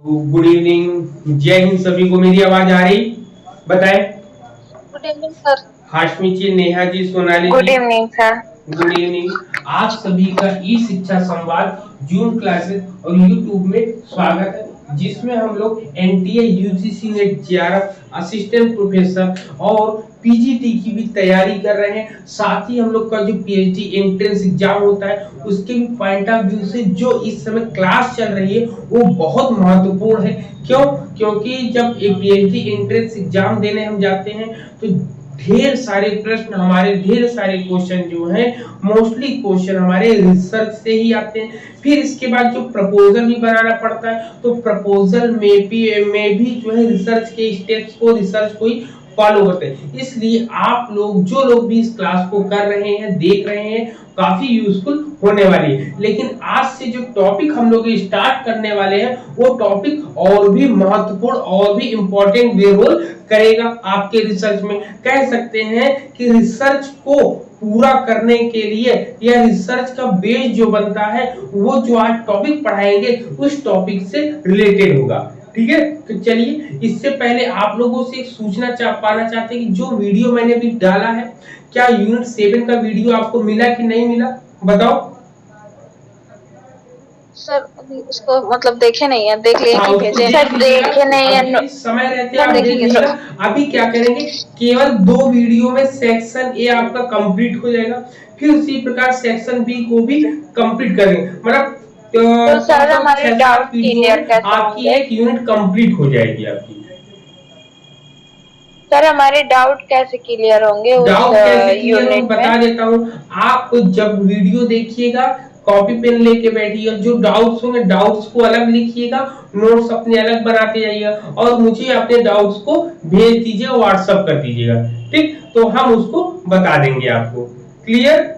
Good evening, जय हिंद सभी को। मेरी आवाज आ रही? बताएं। Good evening sir. Hashmi ji, Neha ji, Sonali good ji, evening sir. Good evening. आप सभी का ई शिक्षा संवाद जूम क्लासेस और यूट्यूब में स्वागत है, जिसमें हम लोग NTA UGC net JRF assistant professor और पीजीटी की भी तैयारी कर रहे हैं। साथ ही हम लोग का जो पीएचडी एंट्रेंस एग्जाम होता है उसके भी पॉइंट ऑफ व्यू से जो इस समय क्लास चल रही है वो बहुत महत्वपूर्ण है। क्यों? क्योंकि जब एक पीएचडी एंट्रेंस एग्जाम देने हम जाते हैं तो ढेर सारे प्रश्न, हमारे ढेर सारे क्वेश्चन जो हैं, मोस्टली क्वेश्चन हमारे रिसर्च से ही आते हैं। फिर इसके बाद जो प्रपोजल भी बनाना पड़ता है, तो प्रपोजल में भी जो है रिसर्च के स्टेप्स को, रिसर्च को ही फॉलो करते हैं। इसलिए आप लोग, जो लोग भी इस क्लास को कर रहे हैं, देख रहे हैं, काफी यूजफुल होने वाली है। लेकिन आज से जो टॉपिक हम लोग स्टार्ट करने वाले हैं वो टॉपिक और भी महत्वपूर्ण और भी इंपॉर्टेंट वे रोल करेगा आपके रिसर्च में। कह सकते हैं कि रिसर्च को पूरा करने के लिए या रिसर्च का बेस जो बनता है वो जो आज टॉपिक पढ़ाएंगे उस टॉपिक से रिलेटेड होगा। ठीक है, तो चलिए, इससे पहले आप लोगों से एक सूचना पाना चाहते हैं कि जो वीडियो मैंने अभी डाला है, क्या यूनिट 7 का वीडियो आपको मिला कि नहीं मिला? बताओ। सर अभी उसको मतलब देखे नहीं है, देख लिए हाँ, कि उसको भेजे देख सर, लीजिएगा। देखे नहीं है अभी समय रहते सर, आप देख देखेंगे लीजिएगा। सर। अभी क्या करेंगे, केवल 2 वीडियो में सेक्शन ए आपका कंप्लीट हो जाएगा। फिर उसी प्रकार सेक्शन बी को भी कंप्लीट करेंगे। मतलब तो सर टोटल हमारे 6-7 डाउट वीडियो क्लियर में कैसे आपकी होंगे? एक यूनिट कंप्लीट हो जाएगी आपकी। सर हमारे डाउट कैसे क्लियर होंगे उस डाउट कैसे क्लियर होंगे यूनिट बता में? देता हूँ। आप जब वीडियो देखिएगा, कॉपी पेन लेके बैठिएगा, जो डाउट्स होंगे डाउट्स को अलग लिखिएगा, नोट्स अपने अलग बनाते जाइएगा और मुझे अपने डाउट्स को भेज दीजिए, व्हाट्सअप कर दीजिएगा। ठीक, तो हम उसको बता देंगे आपको। क्लियर?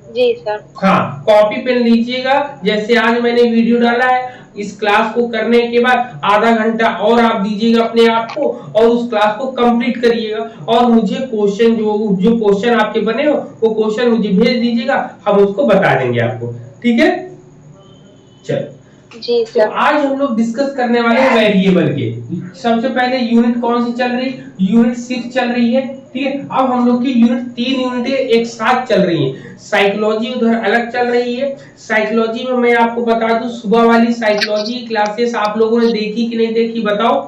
जी सर। हाँ, कॉपी पेन लीजिएगा। जैसे आज मैंने वीडियो डाला है, इस क्लास को करने के बाद आधा घंटा और आप दीजिएगा अपने आप को और उस क्लास को कंप्लीट करिएगा और मुझे क्वेश्चन, जो जो क्वेश्चन आपके बने हो वो क्वेश्चन मुझे भेज दीजिएगा, हम उसको बता देंगे आपको। ठीक है, चलो। जी तो सर। आज हम लोग डिस्कस करने वाले हैं वेरिएबल के। सबसे पहले यूनिट कौन सी चल रही? यूनिट 6 चल रही है। ठीक है, अब हम लोग की यूनिट 3 यूनिटें एक साथ चल रही हैं। साइकोलॉजी उधर अलग चल रही है। साइकोलॉजी में मैं आपको बता दूं, सुबह वाली साइकोलॉजी क्लासेस आप लोगों ने देखी कि नहीं देखी, बताओ।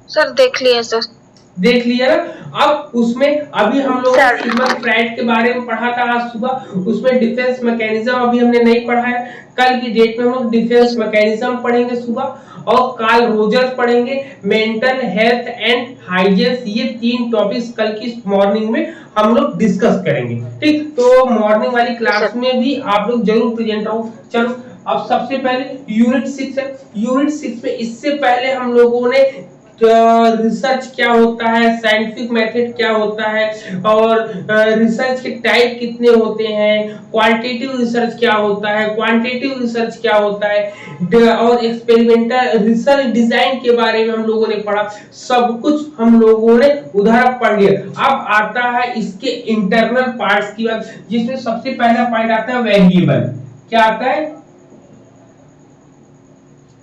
सर देख लिए सर। देख लिया ना। अब उसमें अभी हम लोगों ने सिग्मंड फ्राइड के बारे में पढ़ा था आज सुबह। उसमें डिफेंस मैकेनिज्म अभी हमने नहीं पढ़ा है। कल की डेट में हम लोग डिफेंस मैकेनिज्म पढ़ेंगे सुबह, और कार्ल रोजर्स पढ़ेंगे, मेंटल हेल्थ एंड हाइजीन। ये 3 टॉपिक्स कल की मॉर्निंग में हम लोग डिस्कस करेंगे। ठीक, तो मॉर्निंग वाली क्लास में भी आप लोग जरूर प्रेजेंट रहो। चलो, अब सबसे पहले यूनिट 6 है। यूनिट 6 में इससे पहले हम लोगों ने रिसर्च क्या होता है, साइंटिफिक मेथड क्या होता है, और रिसर्च के टाइप कितने होते हैं, क्वालिटेटिव रिसर्च क्या होता है, क्वांटिटेटिव रिसर्च क्या होता है, और एक्सपेरिमेंटल रिसर्च डिजाइन के बारे में हम लोगों ने पढ़ा। सब कुछ हम लोगों ने उधर पढ़ लिया। अब आता है इसके इंटरनल पार्ट्स की बात, जिसमें सबसे पहला पॉइंट आता है वेरिएबल। क्या आता है?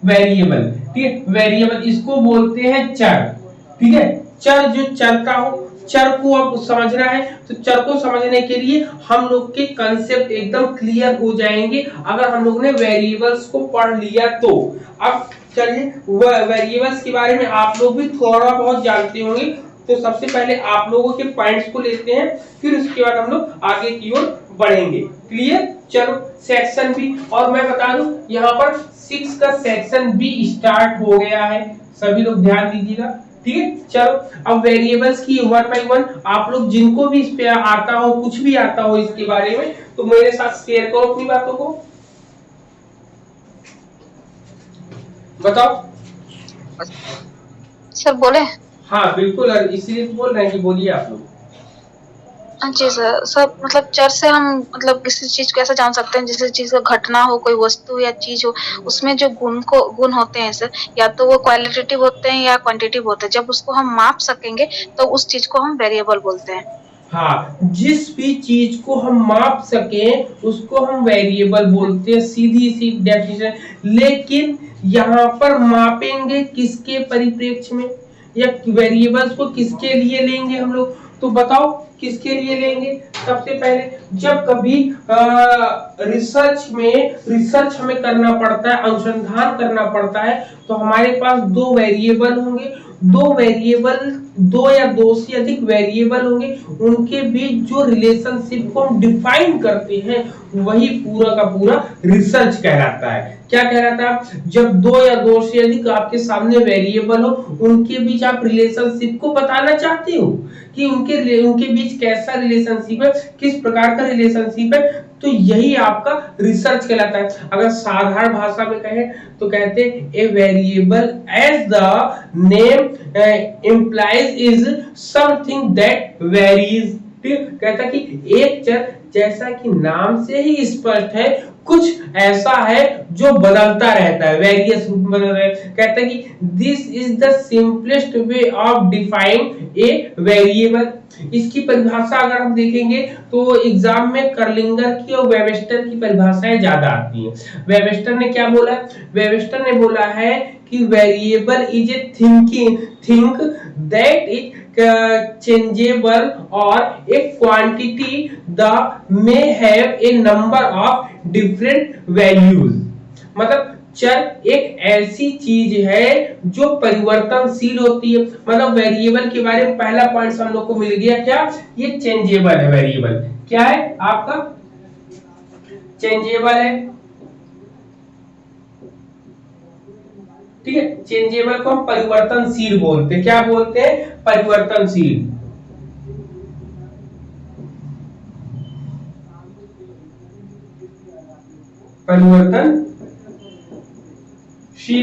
वेरिएबल। ठीक है, वेरिएबल इसको बोलते हैं चर। ठीक है, चर जो चरता हो, चर को अब समझना है तो चर को समझने के लिए हम लोग के कंसेप्ट एकदम क्लियर हो जाएंगे अगर हम लोग ने वेरिएबल्स को पढ़ लिया तो। अब चलिए, वेरिएबल्स के बारे में आप लोग भी थोड़ा बहुत जानते होंगे, तो सबसे पहले आप लोगों के पॉइंट्स को लेते हैं, फिर उसके बाद हम लोग आगे की ओर बढ़ेंगे। क्लियर? चलो, सेक्शन बी। और मैं बता दूं, यहाँ पर 6 का सेक्शन बी स्टार्ट हो गया है, सभी लोग ध्यान दीजिएगा। ठीक है, चलो अब वेरिएबल्स की 1 बाय 1 आप लोग जिनको भी इस पे आता हो, कुछ भी आता हो इसके बारे में, तो मेरे साथ शेयर करो अपनी बातों को। बताओ। सर बोले? हाँ बिल्कुल, इसलिए तो बोल रहे हैं कि बोलिए आप लोग। जी सर। सब मतलब चर से हम मतलब किसी चीज को ऐसा जान सकते हैं, जिस चीज का घटना हो, कोई वस्तु या चीज हो, उसमें जो गुण होते हैं सर, या तो वो क्वालिटेटिव होते हैं या क्वांटिटेटिव होते हैं। जब उसको हम माप सकेंगे तो उस चीज को हम वेरिएबल बोलते हैं। हाँ, जिस भी चीज को हम माप सकें उसको हम वेरिएबल बोलते हैं, सीधी सी डेफिनेशन। लेकिन यहाँ पर मापेंगे किसके परिप्रेक्ष्य में, या वेरिएबल्स को किसके लिए लेंगे हम लोग, तो बताओ किसके लिए लेंगे। सबसे पहले जब कभी रिसर्च हमें करना पड़ता है, अनुसंधान करना पड़ता है, तो हमारे पास दो वेरिएबल होंगे, दो या दो से अधिक वेरिएबल होंगे, उनके बीच जो रिलेशनशिप को हम डिफाइन करते हैं वही पूरा का पूरा रिसर्च कहलाता है। क्या कहलाता है, जब दो या दो से अधिक आपके सामने वेरिएबल हो, उनके बीच आप रिलेशनशिप को बताना चाहते हो कि उनके बीच कैसा रिलेशनशिप है, किस प्रकार का रिलेशनशिप है, तो यही आपका रिसर्च कहलाता है। अगर साधारण भाषा में कहें तो कहते हैं a variable as the name implies is something that varies. कहता कि एक चर, जैसा कि नाम से ही स्पष्ट है, कुछ ऐसा है जो बदलता रहता है, वेरियस रूप में बदल रहा है। कहता है कि this is the simplest way of defying a variable. इसकी परिभाषा अगर हम देखेंगे तो एग्जाम में कर्लिंगर की और वेबस्टर की परिभाषाएं ज्यादा आती हैं। वेबस्टर ने क्या बोला, वेबस्टर ने बोला है कि variable is a think that is changeable और a quantity the may have a number of different values. मतलब चर एक ऐसी चीज है जो परिवर्तनशील होती है। मतलब वेरिएबल के बारे में पहला पॉइंट हम लोग को मिल गया, क्या, ये चेंजेबल है। वेरिएबल क्या है आपका, चेंजेबल है, ठीक है। चेंजेबल को हम परिवर्तनशील बोलते हैं, क्या बोलते हैं, परिवर्तनशील। परिवर्तनशील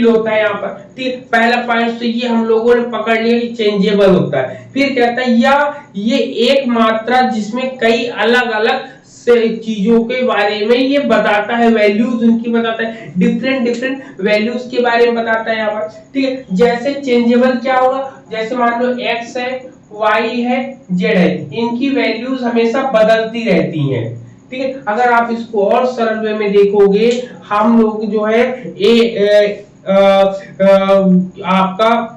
होता है यहाँ पर, ठीक। पहला पॉइंट तो ये हम लोगों ने पकड़ लिया कि चेंजेबल होता है। फिर कहता है या ये एक मात्रा जिसमें कई अलग अलग चीजों के बारे में ये बताता है, वैल्यूज उनकी बताता है, डिफरेंट वैल्यूज के बारे में बताता है यहाँ पर, ठीक है। जैसे चेंजेबल क्या होगा, जैसे मान लो x है, y है, z है, इनकी वैल्यूज हमेशा बदलती रहती हैं, ठीक है। अगर आप इसको और सरल वे में देखोगे, हम लोग जो है आपका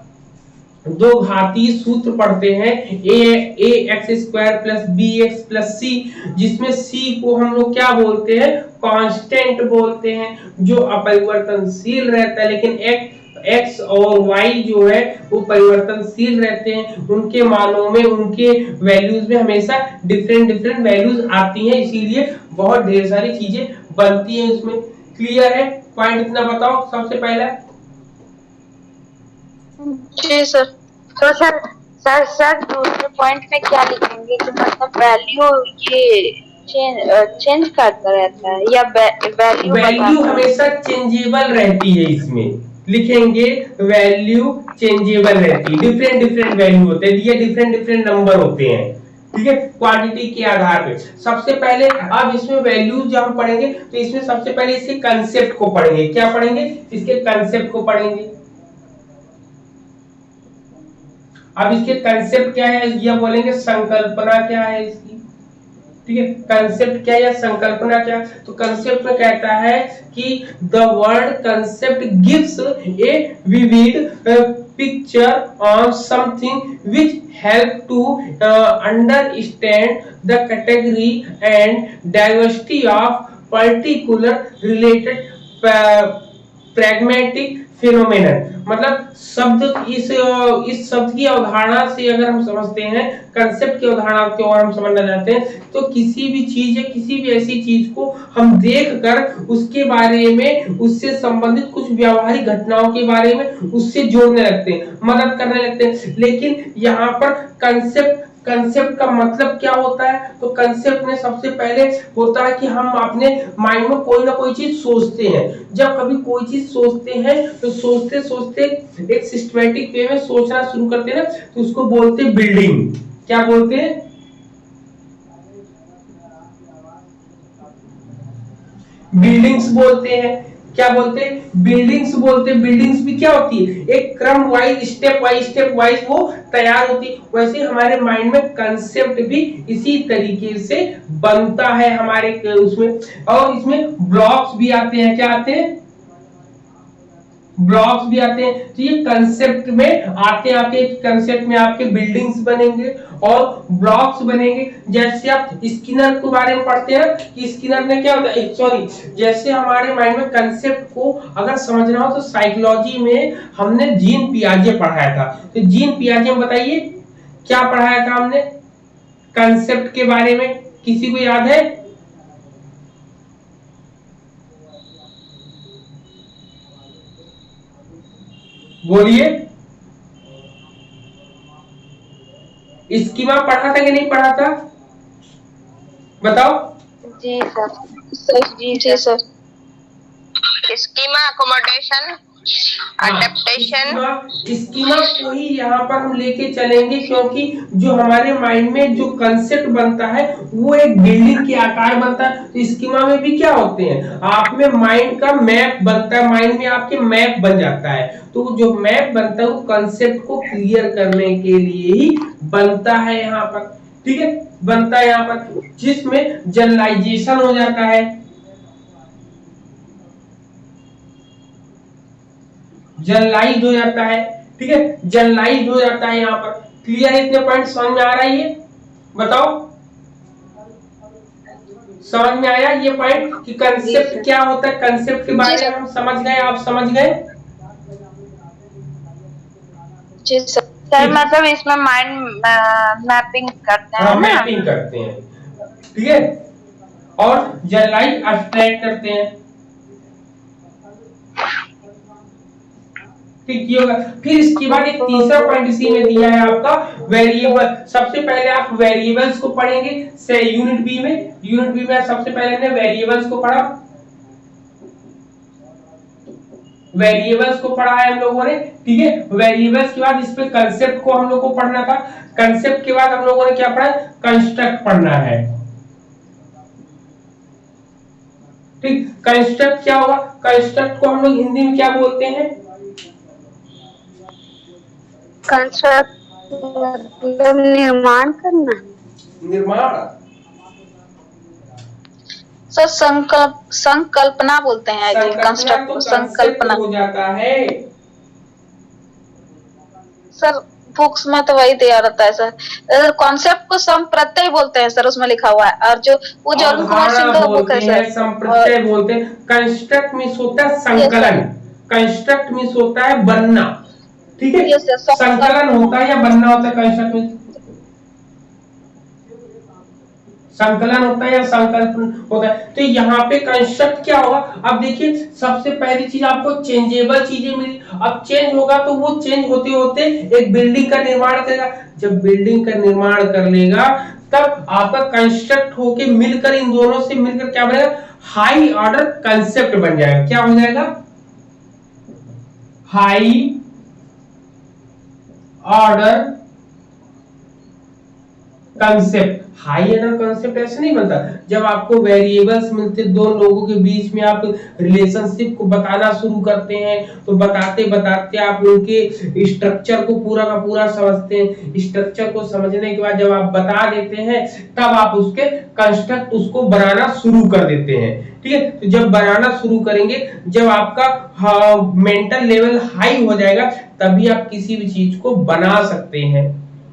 दो घातीय सूत्र पढ़ते हैं, A X square plus B X plus C, जिसमें सी को हम लोग क्या बोलते हैं, कांस्टेंट बोलते हैं, जो अपरिवर्तनशील रहता है। लेकिन एक्स और वाई जो है वो परिवर्तनशील रहते हैं, उनके मानों में, उनके वैल्यूज में हमेशा डिफरेंट वैल्यूज आती हैं, इसीलिए बहुत ढेर सारी चीजें बनती हैं उसमें। क्लियर है, पॉइंट इतना बताओ सबसे पहला। जी सर। तो सर दूसरे पॉइंट में क्या लिखेंगे कि मतलब वैल्यू ये चेंज करता रहता है या वैल्यू हमेशा चेंजेबल रहती है, इसमें लिखेंगे वैल्यू चेंजेबल रहती है, डिफरेंट वैल्यू होते हैं, ये डिफरेंट नंबर होते हैं, ठीक है, क्वांटिटी के आधार पे। सबसे पहले अब इसमें वैल्यूज जब हम पढ़ेंगे तो इसमें सबसे पहले इसके कंसेप्ट को पढ़ेंगे। क्या पढ़ेंगे, इसके कंसेप्ट को पढ़ेंगे। अब इसके कंसेप्ट क्या है, यह बोलेंगे संकल्पना क्या है इसकी, ठीक है। कंसेप्ट क्या या संकल्पना क्या, तो कंसेप्ट में कहता है कि the word concept gives a vivid picture on something which help to understand the category and diversity of particular related pragmatic phenomenon. मतलब शब्द इस शब्द की अवधारणा से अगर हम समझते हैं, कंसेप्ट की अवधारणा को और हम समझना चाहते हैं, तो किसी भी चीज या किसी भी ऐसी चीज को हम देखकर उसके बारे में, उससे संबंधित कुछ व्यावहारिक घटनाओं के बारे में उससे जोड़ने लगते हैं, मदद करने लगते हैं। लेकिन यहाँ पर कंसेप्ट का मतलब क्या होता है, तो कंसेप्ट में सबसे पहले होता है कि हम अपने माइंड में कोई ना कोई चीज सोचते हैं। जब कभी कोई चीज सोचते हैं तो सोचते सोचते एक सिस्टमैटिक वे में सोचना शुरू करते हैं ना, तो उसको बोलते हैं बिल्डिंग। क्या बोलते हैं, बिल्डिंग्स बोलते हैं, क्या बोलते हैं, बिल्डिंग्स बोलते हैं। बिल्डिंग्स भी क्या होती है, एक क्रम वाइज स्टेप वाइज वो तैयार होती है। वैसे हमारे माइंड में कंसेप्ट भी इसी तरीके से बनता है हमारे उसमें। और इसमें ब्लॉक्स भी आते हैं, क्या आते हैं, ब्लॉक्स भी आते हैं। तो ये कंसेप्ट में आते आते कंसेप्ट में आपके बिल्डिंग्स बनेंगे और ब्लॉक्स बनेंगे। जैसे आप स्किनर के बारे में पढ़ते हैं कि स्किनर ने क्या होता है, सॉरी, जैसे हमारे माइंड में कंसेप्ट को अगर समझना हो तो साइकोलॉजी में हमने जीन पियाजे पढ़ाया था। तो जीन पियाजे में बताइए क्या पढ़ाया था हमने कंसेप्ट के बारे में, किसी को याद है? बोलिए। स्कीमा पढ़ा था कि नहीं पढ़ा था, बताओ। जी सर। जी sir. Schema, accommodation, adaptation. Schema को ही यहाँ पर हम लेके चलेंगे, क्योंकि जो हमारे माइंड में जो कंसेप्ट बनता है वो एक बिल्डिंग के आकार बनता है। तो स्कीमा में भी क्या होते हैं, आप में माइंड का मैप बनता है, माइंड में आपके मैप बन जाता है। तो जो मैप बनता है वो कंसेप्ट को क्लियर करने के लिए ही बनता है यहाँ पर, ठीक है, बनता है यहाँ पर, जिसमें जनरलाइजेशन हो जाता है, जनरलाइज हो जाता है, ठीक है, जनरलाइज हो जाता है यहाँ पर। क्लियर है, इतने पॉइंट समझ में आ रहा है, ये बताओ समझ में आया ये पॉइंट कि कंसेप्ट क्या होता है, कंसेप्ट के बारे में हम समझ गए, आप समझ गए? जी सर। सर मतलब इसमें माइंड मैपिंग करते हैं ना, मैपिंग करते हैं, ठीक है, और जनरलाइज अब्स्ट्रैक्ट करते हैं, ठीक होगा। फिर इसके बाद एक तीसरा पॉइंट इसी में दिया है आपका, वेरिएबल। सबसे पहले आप वेरिएबल्स को पढ़ेंगे से यूनिट बी में। यूनिट बी में सबसे पहले हमने वेरिएबल्स को पढ़ा, वेरिएबल्स को पढ़ा है हम लोगों ने, ठीक है। वेरिएबल्स के बाद इस पे कंसेप्ट को हम लोग को पढ़ना था। कंसेप्ट के बाद हम लोगों ने क्या पढ़ा, कंस्ट्रक्ट पढ़ना है, ठीक। कंस्ट्रक्ट क्या होगा, कंस्ट्रक्ट को हम लोग हिंदी में क्या बोलते हैं, कंस्ट्रक्ट मतलब निर्माण करना, निर्माण सर संकल्पना बोलते हैं, आई थिंक कंस्ट्रक्ट को संकल्पना हो जाता है। सर बुक्स में तो वही दिया रहता है सर, कॉन्सेप्ट को संप्रत्यय बोलते हैं सर, उसमें लिखा हुआ है। और जो वो जो अरुण कुमार सिंह का बुक है सर, संप्रत्यय बोलते हैं। कंस्ट्रक्ट मींस होता है संकलन, कंस्ट्रक्ट मींस होता है बनना, ठीक है, संकलन होता है या बनना होता है, कंस्ट्रक्ट मींस संकलन होता है या संकल्प होता है। तो यहाँ पे कंस्ट्रक्ट क्या होगा, अब देखिए सबसे पहली चीज आपको चेंजेबल चीजें मिली। अब चेंज होगा तो वो चेंज होते होते एक बिल्डिंग का निर्माण करेगा। जब बिल्डिंग का निर्माण कर लेगा तब आपका कंस्ट्रक्ट होके मिलकर, इन दोनों से मिलकर क्या बनेगा, हाई ऑर्डर कंसेप्ट बन जाएगा। क्या हो जाएगा, high order concept. High order concept ऐसे नहीं बनता, जब आपको वेरिएबल्स मिलते, दो लोगों के बीच में आप रिलेशनशिप को बताना शुरू करते हैं, तो बताते बताते आप उनके स्ट्रक्चर को पूरा का पूरा समझते हैं। स्ट्रक्चर को समझने के बाद जब आप बता देते हैं तब आप उसके कंस्ट्रक्ट उसको बनाना शुरू कर देते हैं, ठीक है। तो जब बनाना शुरू करेंगे, जब आपका मेंटल लेवल हाई हो जाएगा तभी आप किसी भी चीज को बना सकते हैं,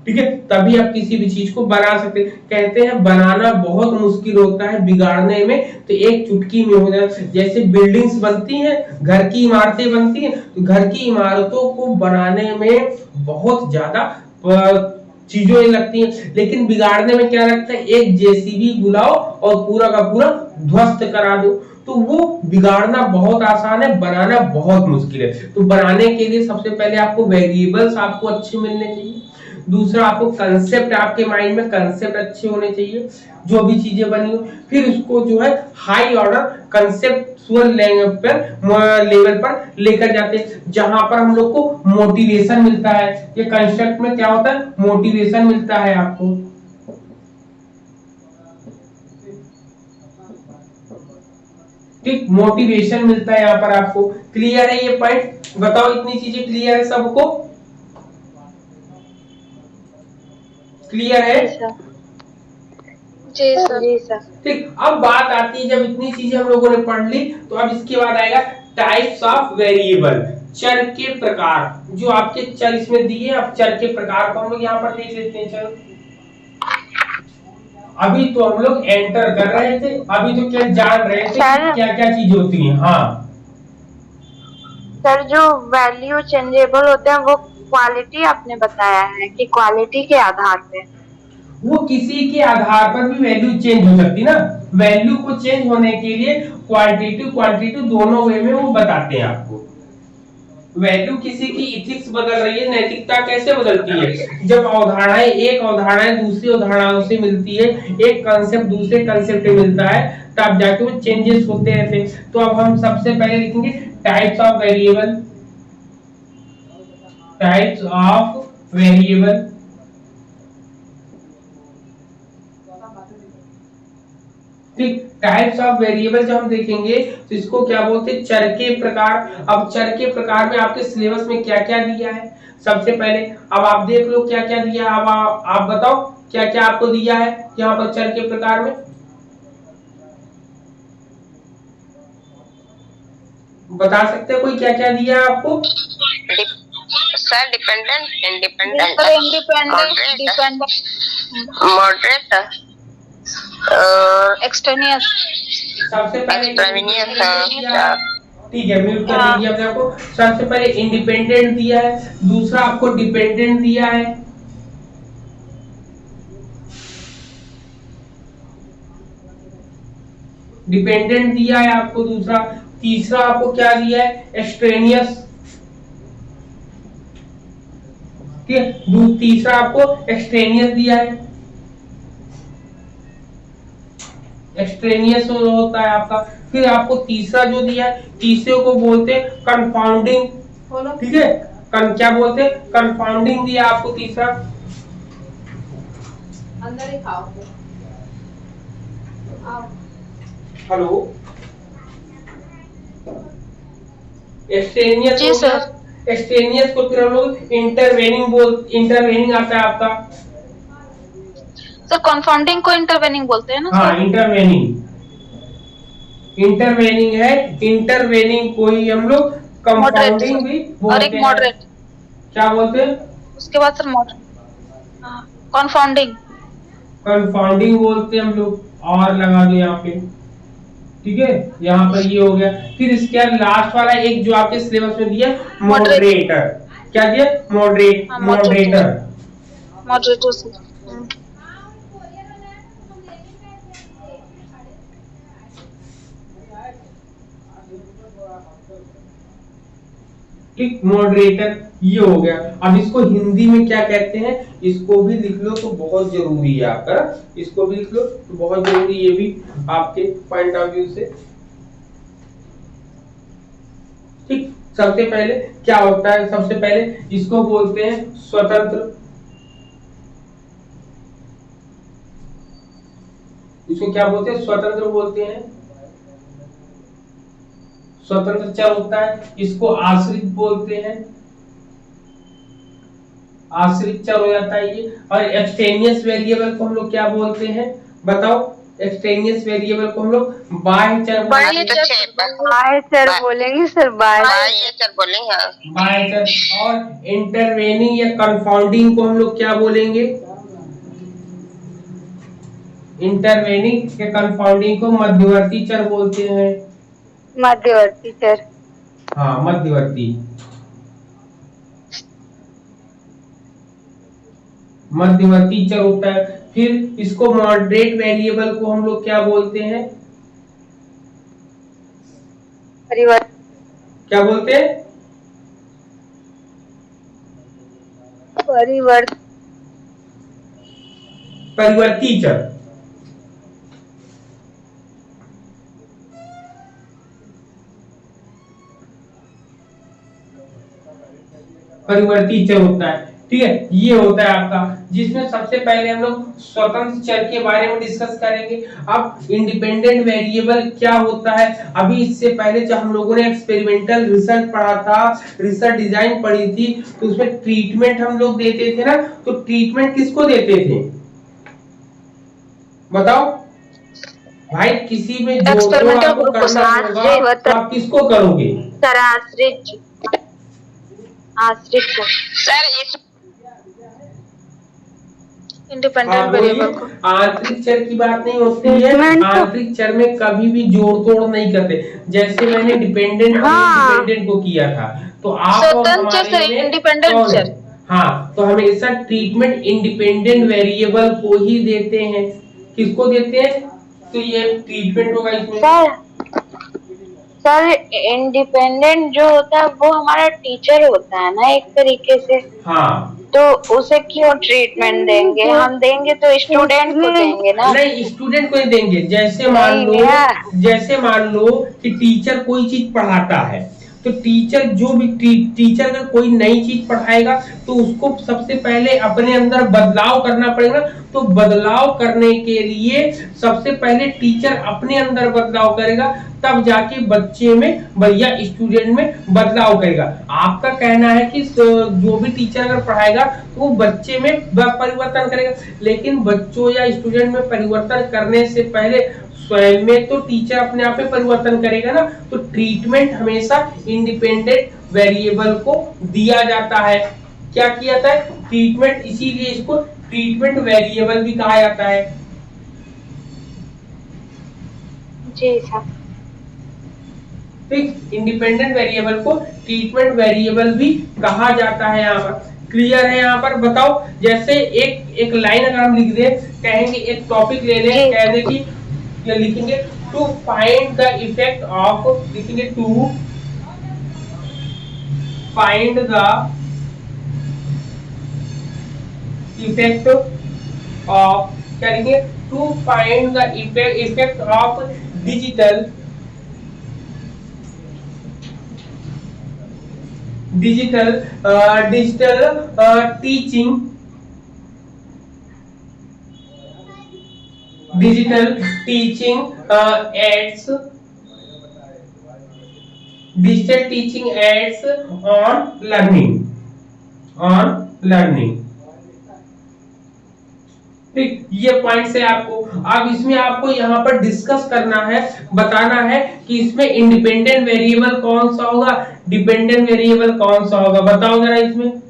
ठीक है, तभी आप किसी भी चीज को बना सकते हैं। कहते हैं बनाना बहुत मुश्किल होता है, बिगाड़ने में तो एक चुटकी में हो जाए। जैसे बिल्डिंग्स बनती हैं, घर की इमारतें बनती हैं, तो घर की इमारतों को बनाने में बहुत ज्यादा चीजों लगती हैं, लेकिन बिगाड़ने में क्या लगता है, एक जेसीबी बुलाओ और पूरा का पूरा ध्वस्त करा दो। तो वो बिगाड़ना बहुत आसान है, बनाना बहुत मुश्किल है। तो बनाने के लिए सबसे पहले आपको वेरिएबल्स आपको अच्छे मिलने चाहिए। दूसरा आपको कंसेप्ट, आपके माइंड में कंसेप्ट अच्छे होने चाहिए, जो भी चीजें बनी हो। फिर उसको जो है हाई ऑर्डर कंसेप्चुअल लेवल पर लेकर जाते हैं, जहां पर हम लोग को मोटिवेशन मिलता है। ये कंसेप्ट में क्या होता है, मोटिवेशन मिलता है आपको, ठीक, मोटिवेशन मिलता है यहाँ पर आपको। क्लियर है ये पॉइंट? बताओ इतनी चीजें क्लियर है सबको? क्लियर है? जी सर। जी सर। जी सर। ठीक, अब बात आती है, जब इतनी चीजें हम लोगों ने पढ़ ली तो अब इसके बाद आएगा टाइप्स ऑफ वेरिएबल, चर के प्रकार। जो आपके चर इसमें दिए, अब चर के प्रकार को हम लोग यहाँ पर देख लेते हैं। चलो, अभी तो हम लोग एंटर कर रहे थे, अभी तो क्या जान रहे थे कि क्या क्या चीज होती है। हाँ सर, जो वैल्यू चेंजेबल होते हैं वो क्वालिटी आपने बताया है कि क्वालिटी के आधार पे, वो किसी के आधार पर भी वैल्यू चेंज हो सकती है ना। वैल्यू को चेंज होने के लिए क्वालिटेटिव क्वांटिटेटिव दोनों वे में वो बताते हैं आपको। वैल्यू किसी की इथिक्स बदल रही है, नैतिकता कैसे बदलती है? जब अवधारणाएं, एक अवधारणाएं दूसरी अवधारणाओं से मिलती है, एक कंसेप्ट दूसरे कंसेप्ट से मिलता है, तब जाके वो चेंजेस होते रहते हैं। तो अब हम सबसे पहले लिखेंगे types of variable. Types of variable, ठीक। टाइप्स ऑफ वेरिएबल जब हम देखेंगे तो इसको क्या बोलते हैं? चर के प्रकार। अब चर के प्रकार में आपके सिलेबस में क्या क्या दिया है? सबसे पहले अब आप देख लो क्या क्या दिया है। अब आप बताओ क्या क्या आपको दिया है यहाँ पर चर के प्रकार में? बता सकते हैं कोई क्या क्या दिया है आपको? Sir, dependent, independent, independent, dependent, moderate, extraneous. सबसे पहले एक्सट्राविनियस, ठीक है, म्यूट कर दीजिए अपने आपको। सबसे पहले इंडिपेंडेंट दिया है, दूसरा आपको डिपेंडेंट दिया है, डिपेंडेंट दिया है आपको दूसरा। तीसरा आपको क्या दिया है? एक्सट्रेनियस, ठीक है। तीसरा आपको एक्सट्रेनियस दिया है, एक्सट्रेनियस होता है आपका। फिर आपको तीसरा जो दिया है, तीसरे को बोलते हैं कंफाउंडिंग, ठीक है। क्या बोलते हैं? कंफाउंडिंग दिया आपको तीसरा। अंदर ही खाओ। हेलो, एक्सट्रेनियस जी सर। एक्सट्रेनियस को फिर हम लोग इंटरवेनिंग आता है आपका। सर कंफाउंडिंग को इंटरवेनिंग बोलते हैं ना? हाँ, इंटरवेनिंग है। इंटरवेनिंग को ही हम लोग कंपाउंडिंग भी बोलते और एक हैं। मॉडरेट। क्या बोलते हैं? उसके बाद सर मॉडरेट, कंफाउंडिंग। कंफाउंडिंग बोलते हैं हम लोग। और लगा दो यहाँ पे, ठीक है। यहाँ पर ये हो गया। फिर इसके बाद लास्ट वाला एक जो आपके सिलेबस में दिया, मॉडरेटर। क्या दिया? मॉडरेटर। Moderator sir. ठीक, मॉडरेटर ये हो गया। अब इसको हिंदी में क्या कहते हैं, इसको भी लिख लो तो बहुत जरूरी है आपका। इसको भी लिख लो तो बहुत जरूरी, ये भी आपके पॉइंट ऑफ व्यू से। ठीक, सबसे पहले क्या होता है? सबसे पहले इसको बोलते हैं स्वतंत्र। इसको क्या बोलते हैं? स्वतंत्र बोलते हैं। स्वतंत्र चर होता है। इसको आश्रित बोलते हैं, आश्रित चर हो जाता है ये। और एक्सटेनियस वेरिएबल को हम लोग क्या बोलते हैं? बताओ। एक्सटेनियस वेरिएबल को हम लोग बाह्य चर बाह्य चर बोलेंगे सर, बाह्य चर बोलेंगे। बाह्य चर। और इंटरवेनिंग या कंफाउंडिंग को हम लोग क्या बोलेंगे? इंटरवेनिंग या कंफाउंडिंग को मध्यवर्ती चर बोलते हैं। मध्यवर्ती चर। हाँ, मध्यवर्ती चर होता है। फिर इसको मॉडरेट वेरिएबल को हम लोग क्या बोलते हैं? क्या बोलते हैं? परिवर्ती चर। परिवर्ती चर होता है। ठीक है, ये होता है आपका, जिसमें सबसे पहले हम लोग स्वतंत्र चर के बारे में डिस्कस करेंगे। अब इंडिपेंडेंट वेरिएबल क्या होता है, अभी इससे पहले जब हम लोगों ने एक्सपेरिमेंटल रिसर्च पढ़ा था, रिसर्च डिजाइन पढ़ी थी, तो उसमें ट्रीटमेंट हम लोग देते थे ना, तो ट्रीटमेंट किसको देते थे बताओ भाई? किसी में जोड़ तोड़ आपको करना होगा तो आप किसको करोगे? सर आश्रित को सर इस इंडिपेंडेंट वेरिएबल को आंतरिक चर की बात नहीं होती है, आंतरिक चर में कभी भी जोड़ तोड़ नहीं करते, जैसे मैंने डिपेंडेंट और इंडिपेंडेंट को किया था, तो आप स्वतंत्र चर इंडिपेंडेंट चर। हाँ, तो हमेशा ट्रीटमेंट इंडिपेंडेंट वेरिएबल को ही देते हैं। किसको देते हैं? तो ये ट्रीटमेंट होगा इसमें। सर इंडिपेंडेंट जो होता है वो हमारा टीचर होता है ना एक तरीके से। हाँ, तो उसे क्यों ट्रीटमेंट देंगे? हम देंगे तो स्टूडेंट को देंगे ना। नहीं, स्टूडेंट को ही देंगे। जैसे मान लो कि टीचर कोई चीज पढ़ाता है, तो टीचर जो भी टीचर अगर कोई नई चीज पढ़ाएगा तो उसको सबसे पहले अपने अंदर बदलाव करना पड़ेगा। तो बदलाव करने के लिए सबसे पहले टीचर अपने अंदर बदलाव करेगा, तब जाके बच्चे में या स्टूडेंट में बदलाव करेगा। आपका कहना है कि जो भी टीचर अगर पढ़ाएगा तो वो बच्चे में परिवर्तन करेगा, लेकिन बच्चों या स्टूडेंट में परिवर्तन करने से पहले स्वयं में तो टीचर अपने आप में परिवर्तन करेगा ना। तो ट्रीटमेंट हमेशा इंडिपेंडेंट वेरिएबल को दिया जाता है। क्या किया जाता है? ट्रीटमेंट, इसीलिए इसको ट्रीटमेंट वेरिएबल भी कहा जाता है। जी सर। ठीक, इंडिपेंडेंट वेरिएबल को ट्रीटमेंट वेरिएबल भी कहा जाता है। यहाँ पर क्लियर है? यहाँ पर बताओ, जैसे एक लाइन अगर हम लिख दे, कहेंगे एक टॉपिक ले लें, कह दे कि लिखेंगे to find the effect of, लिखेंगे to find the effect of, क्या लिखेंगे? To find the effect of digital teaching, digital teaching aids on learning। ठीक, ये पॉइंट है आपको। अब इसमें आपको यहाँ पर डिस्कस करना है, बताना है कि इसमें इंडिपेंडेंट वेरिएबल कौन सा होगा, डिपेंडेंट वेरिएबल कौन सा होगा, बताओ जरा। इसमें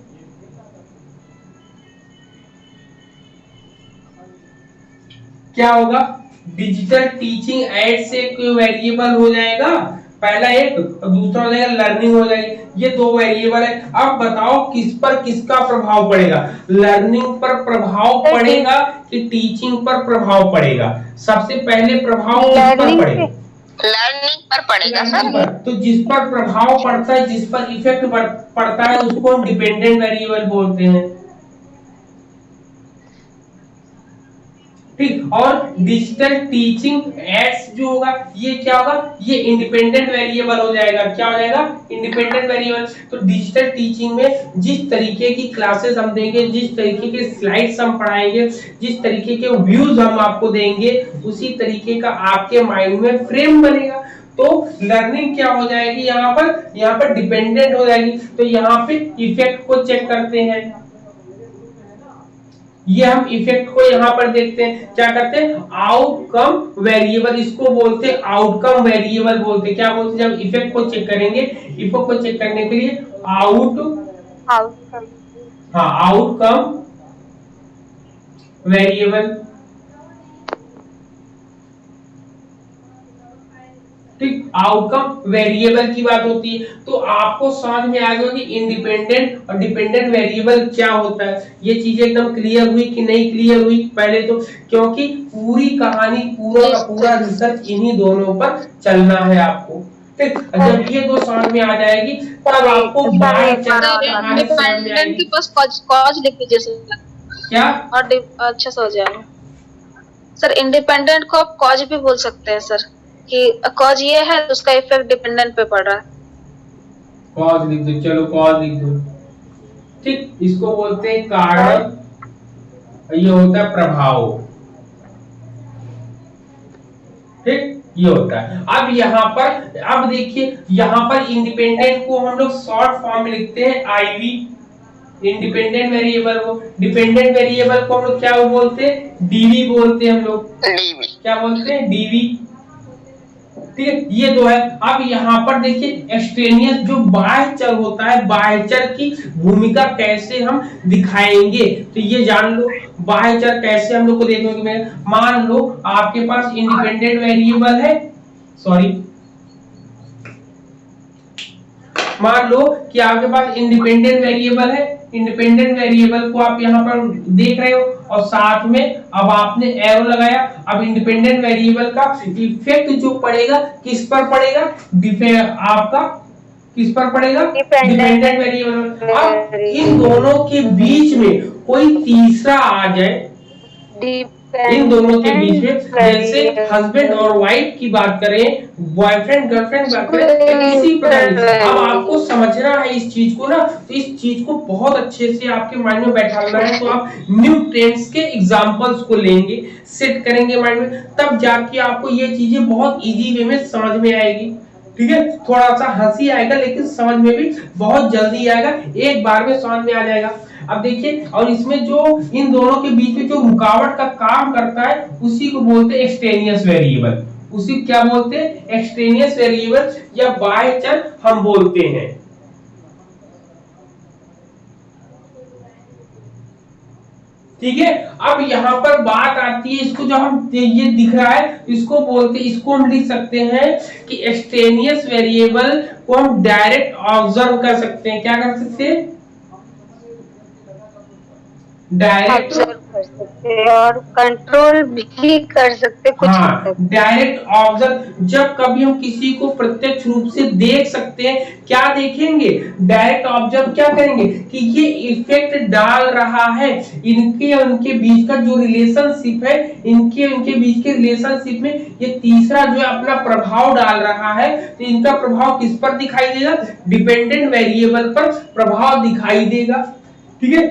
क्या होगा? डिजिटल टीचिंग एड से कोई वेरिएबल हो जाएगा, पहला एक, और दूसरा हो जाएगा लर्निंग हो जाएगी। ये दो वेरिएबल है। अब बताओ किस पर किसका प्रभाव पड़ेगा? लर्निंग पर प्रभाव पड़ेगा कि टीचिंग पर प्रभाव पड़ेगा? सबसे पहले प्रभाव किस पर पड़ेगा? लर्निंग पर पड़ेगा सर। तो जिस पर प्रभाव पड़ता है, जिस पर इफेक्ट पड़ता है, उसको हम डिपेंडेंट वेरिएबल बोलते हैं। ठीक, और डिजिटल टीचिंग एड्स जो होगा, ये क्या होगा? ये इंडिपेंडेंट वेरिएबल हो जाएगा। क्या हो जाएगा? Independent variable. तो डिजिटल टीचिंग में जिस तरीके की क्लासेस हम देंगे, जिस तरीके के स्लाइड्स हम पढ़ाएंगे, जिस तरीके के व्यूज हम आपको देंगे, उसी तरीके का आपके माइंड में फ्रेम बनेगा। तो लर्निंग क्या हो जाएगी? यहाँ पर डिपेंडेंट हो जाएगी। तो यहाँ पे इफेक्ट को चेक करते हैं, ये हम इफेक्ट को यहाँ पर देखते हैं। क्या करते हैं? आउटकम वेरिएबल, इसको बोलते हैं आउटकम वेरिएबल बोलते हैं। क्या बोलते हैं? जब इफेक्ट को चेक करेंगे, इफेक्ट को चेक करने के लिए आउटकम वेरिएबल। ठीक, आउटकम वेरिएबल की बात होती है। तो आपको समझ में आ गया कि इंडिपेंडेंट और डिपेंडेंट वेरिएबल क्या होता है। ये चीजें एकदम क्लियर हुई कि नहीं क्लियर हुई? पहले तो, क्योंकि पूरी कहानी, पूरा का पूरा रिसर्च इन्हीं दोनों पर चलना है आपको। ठीक, जब ये दो समझ में आ जाएगी, तब आपको डिपेंडेंट के पास कॉज लिख दीजिए सर। क्या? और अच्छा से हो जाएगा सर। इंडिपेंडेंट को आप कॉज भी बोल सकते हैं सर, कि कॉज ये है तो उसका इफेक्ट डिपेंडेंट पे पड़ रहा है। कॉज लिख दो, चलो कॉज लिख दो। ठीक, इसको बोलते हैं कारण, ये होता है प्रभाव। ठीक, ये होता है। अब यहाँ पर, अब देखिए यहाँ पर इंडिपेंडेंट को हम लोग शॉर्ट फॉर्म में लिखते हैं आईवी, इंडिपेंडेंट वेरिएबल को। डिपेंडेंट वेरिएबल को हम लोग क्या बोलते हैं, डीवी बोलते हैं हम लोग। डीवी क्या बोलते हैं, डीवी। ठीक है, ये दो है। अब यहाँ पर देखिए एक्सट्रेनियस जो बाह्य चर होता है, बाह्य चर की भूमिका कैसे हम दिखाएंगे, तो ये जान लो बाह्य चर कैसे हम लोग को देखेंगे। मान लो आपके पास इंडिपेंडेंट वेरिएबल है, सॉरी, मान लो कि आपके पास इंडिपेंडेंट वेरिएबल है, इंडिपेंडेंट वेरिएबल को आप यहाँ पर देख रहे हो और साथ में अब आपने एरो लगाया। अब इंडिपेंडेंट वेरिएबल का इफेक्ट जो पड़ेगा किस पर पड़ेगा, आपका किस पर पड़ेगा, डिपेंडेंट वेरिएबल। अब इन दोनों के बीच में कोई तीसरा आ जाए, इन दोनों के बीच में, जैसे हस्बैंड और वाइफ की बात करें, बॉयफ्रेंड गर्लफ्रेंड बात करें, इसी प्रकार। अब आपको समझना है इस चीज को ना, तो इस चीज को बहुत अच्छे से आपके माइंड में बैठाना है। तो आप न्यू टेंस के एग्जांपल्स को लेंगे, सेट करेंगे माइंड में, तब जाके आपको ये चीजें बहुत इजी वे में समझ में आएगी। ठीक है, थोड़ा सा हंसी आएगा लेकिन समझ में भी बहुत जल्दी आएगा, एक बार में समझ में आ जाएगा। अब देखिए, और इसमें जो इन दोनों के बीच में जो रुकावट का काम करता है उसी को बोलते हैं एक्सट्रेनियस वेरिएबल। उसी क्या बोलते हैं, एक्सट्रेनियस वेरिएबल या बाह्य चर हम बोलते हैं। ठीक है, अब यहाँ पर बात आती है, इसको जो हम ये दिख रहा है इसको बोलते, इसको हम लिख सकते हैं कि एक्सट्रेनियस वेरिएबल को हम डायरेक्ट ऑब्जर्व कर सकते हैं। क्या कर सकते हैं, डायरेक्ट कर सकते हैं और कंट्रोल भी कर सकते कुछ। हाँ, डायरेक्ट ऑब्जर्व, जब कभी हम किसी को प्रत्यक्ष रूप से देख सकते हैं, क्या देखेंगे, डायरेक्ट ऑब्जर्व क्या करेंगे कि ये इफेक्ट डाल रहा है, इनके उनके बीच का जो रिलेशनशिप है, इनके उनके बीच के रिलेशनशिप में ये तीसरा जो है अपना प्रभाव डाल रहा है। तो इनका प्रभाव किस पर दिखाई देगा, डिपेंडेंट वेरिएबल पर प्रभाव दिखाई देगा। ठीक है,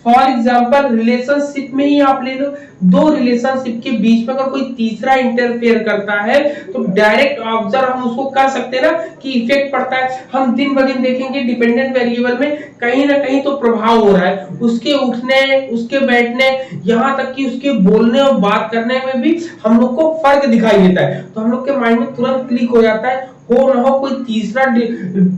फॉर एग्जाम्पल रिलेशनशिप में ही आप ले लो, दो रिलेशनशिप के बीच में अगर कोई तीसरा इंटरफेयर करता है तो डायरेक्ट ऑब्जर्व हम उसको कर सकते हैं ना कि इफेक्ट पड़ता है। हम दिन ब दिन देखेंगे डिपेंडेंट वेरिएबल में कहीं ना कहीं तो प्रभाव हो रहा है, उसके उठने, उसके बैठने, यहाँ तक कि उसके बोलने और बात करने में भी हम लोग को फर्क दिखाई देता है। तो हम लोग के माइंड में तुरंत क्लिक हो जाता है, हो ना हो कोई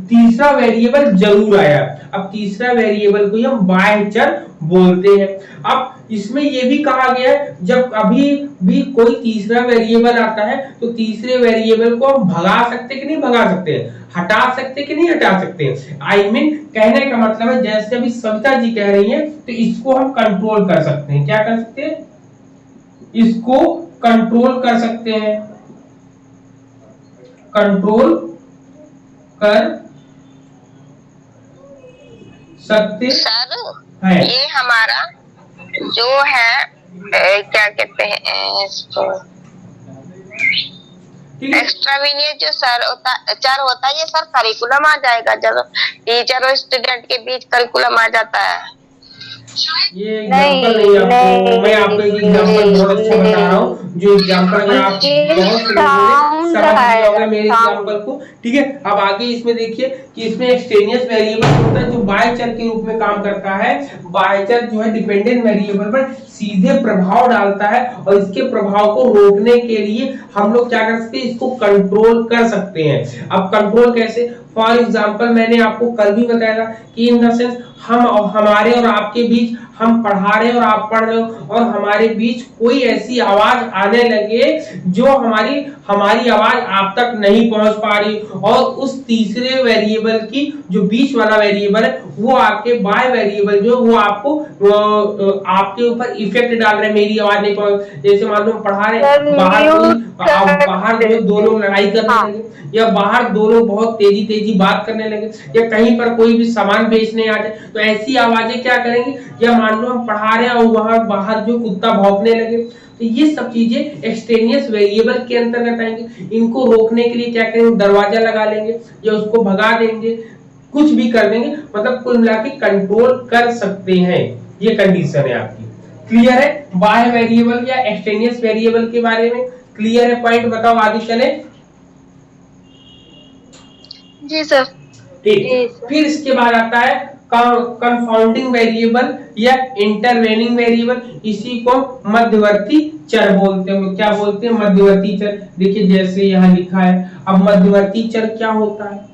तीसरा वेरिएबल जरूर आया। अब तीसरा वेरिएबल को हम बाह्य चर बोलते हैं। अब इसमें यह भी कहा गया है जब अभी भी कोई तीसरा वेरिएबल आता है तो तीसरे वेरिएबल को हम भगा सकते कि नहीं भगा सकते, हटा सकते कि नहीं हटा सकते। आई मीन कहने का मतलब है जैसे अभी सविता जी कह रही हैं तो इसको हम कंट्रोल कर सकते हैं। क्या कर सकते हैं, इसको कंट्रोल कर सकते हैं, कंट्रोल कर सकते सर हैं। ये हमारा जो है क्या कहते हैं इसको, एक्स्ट्रावीनियस जो चर होता है, ये सर करिकुलम आ जाएगा जब टीचर और स्टूडेंट के बीच करिकुलम आ जाता है। ये एग्जांपल नहीं, आपको मैं आपको एक एग्जांपल बहुत अच्छा बता रहा हूँ, जो एग्जांपल अगर आप बहुत समझ जाओगे मेरे एग्जांपल को। ठीक है, अब आगे इसमें देखिए कि इसमें एक्सट्रेनियस वेरिएबल होता है जो बाह्य चर के रूप में काम करता है। बाह्य चर जो है डिपेंडेंट वेरिएबल पर सीधे प्रभाव डालता है और इसके प्रभाव को रोकने के लिए हम लोग क्या कर सकते हैं, इसको कंट्रोल कर सकते हैं। अब कंट्रोल कैसे, फॉर एग्जाम्पल मैंने आपको कल भी बताया था कि इन द सेंस हम हमारे और आपके बीच, हम पढ़ा रहे और आप पढ़ रहे हो और हमारे बीच कोई ऐसी आवाज आने लगे जो हमारी आवाज आप तक नहीं पहुंच पा रही और उस तीसरे वेरिएबल की जो बीच वाला वेरिएबल है वो आपके बाय वेरिएबल जो वो आपको आपके ऊपर इफेक्ट डाल रहे हैं, मेरी आवाज नहीं पहुंच। जैसे मान लो हम पढ़ा रहे हैं, बाहर दो लोग लड़ाई करने लगे या बाहर दो लोग बहुत तेजी बात करने लगे या कहीं पर कोई भी सामान बेचने आ जाए तो ऐसी आवाजें क्या करेंगी, या मान लो हम पढ़ा रहे हैं और वहां बाहर जो कुत्ता भौंकने लगे, तो ये सब चीजें एक्सट्रेनियस वेरिएबल के अंतर्गत आएंगे। इनको रोकने के लिए क्या करेंगे, दरवाजा लगा लेंगे या उसको भगा देंगे। कुछ भी कर देंगे, मतलब कुल मिला के कंट्रोल कर सकते हैं, ये कंडीशन है आपकी। क्लियर है बाह्य वेरिएबल या एक्सटेनियस वेरिएबल के बारे में? क्लियर है पॉइंट? बताओ आगे चले। जी सर। ठीक, फिर इसके बाद आता है कंफाउंडिंग वेरिएबल या इंटरवेनिंग वेरिएबल, इसी को मध्यवर्ती चर बोलते हैं। क्या बोलते हैं? मध्यवर्ती चर। देखिए जैसे यहाँ लिखा है, अब मध्यवर्ती चर क्या होता है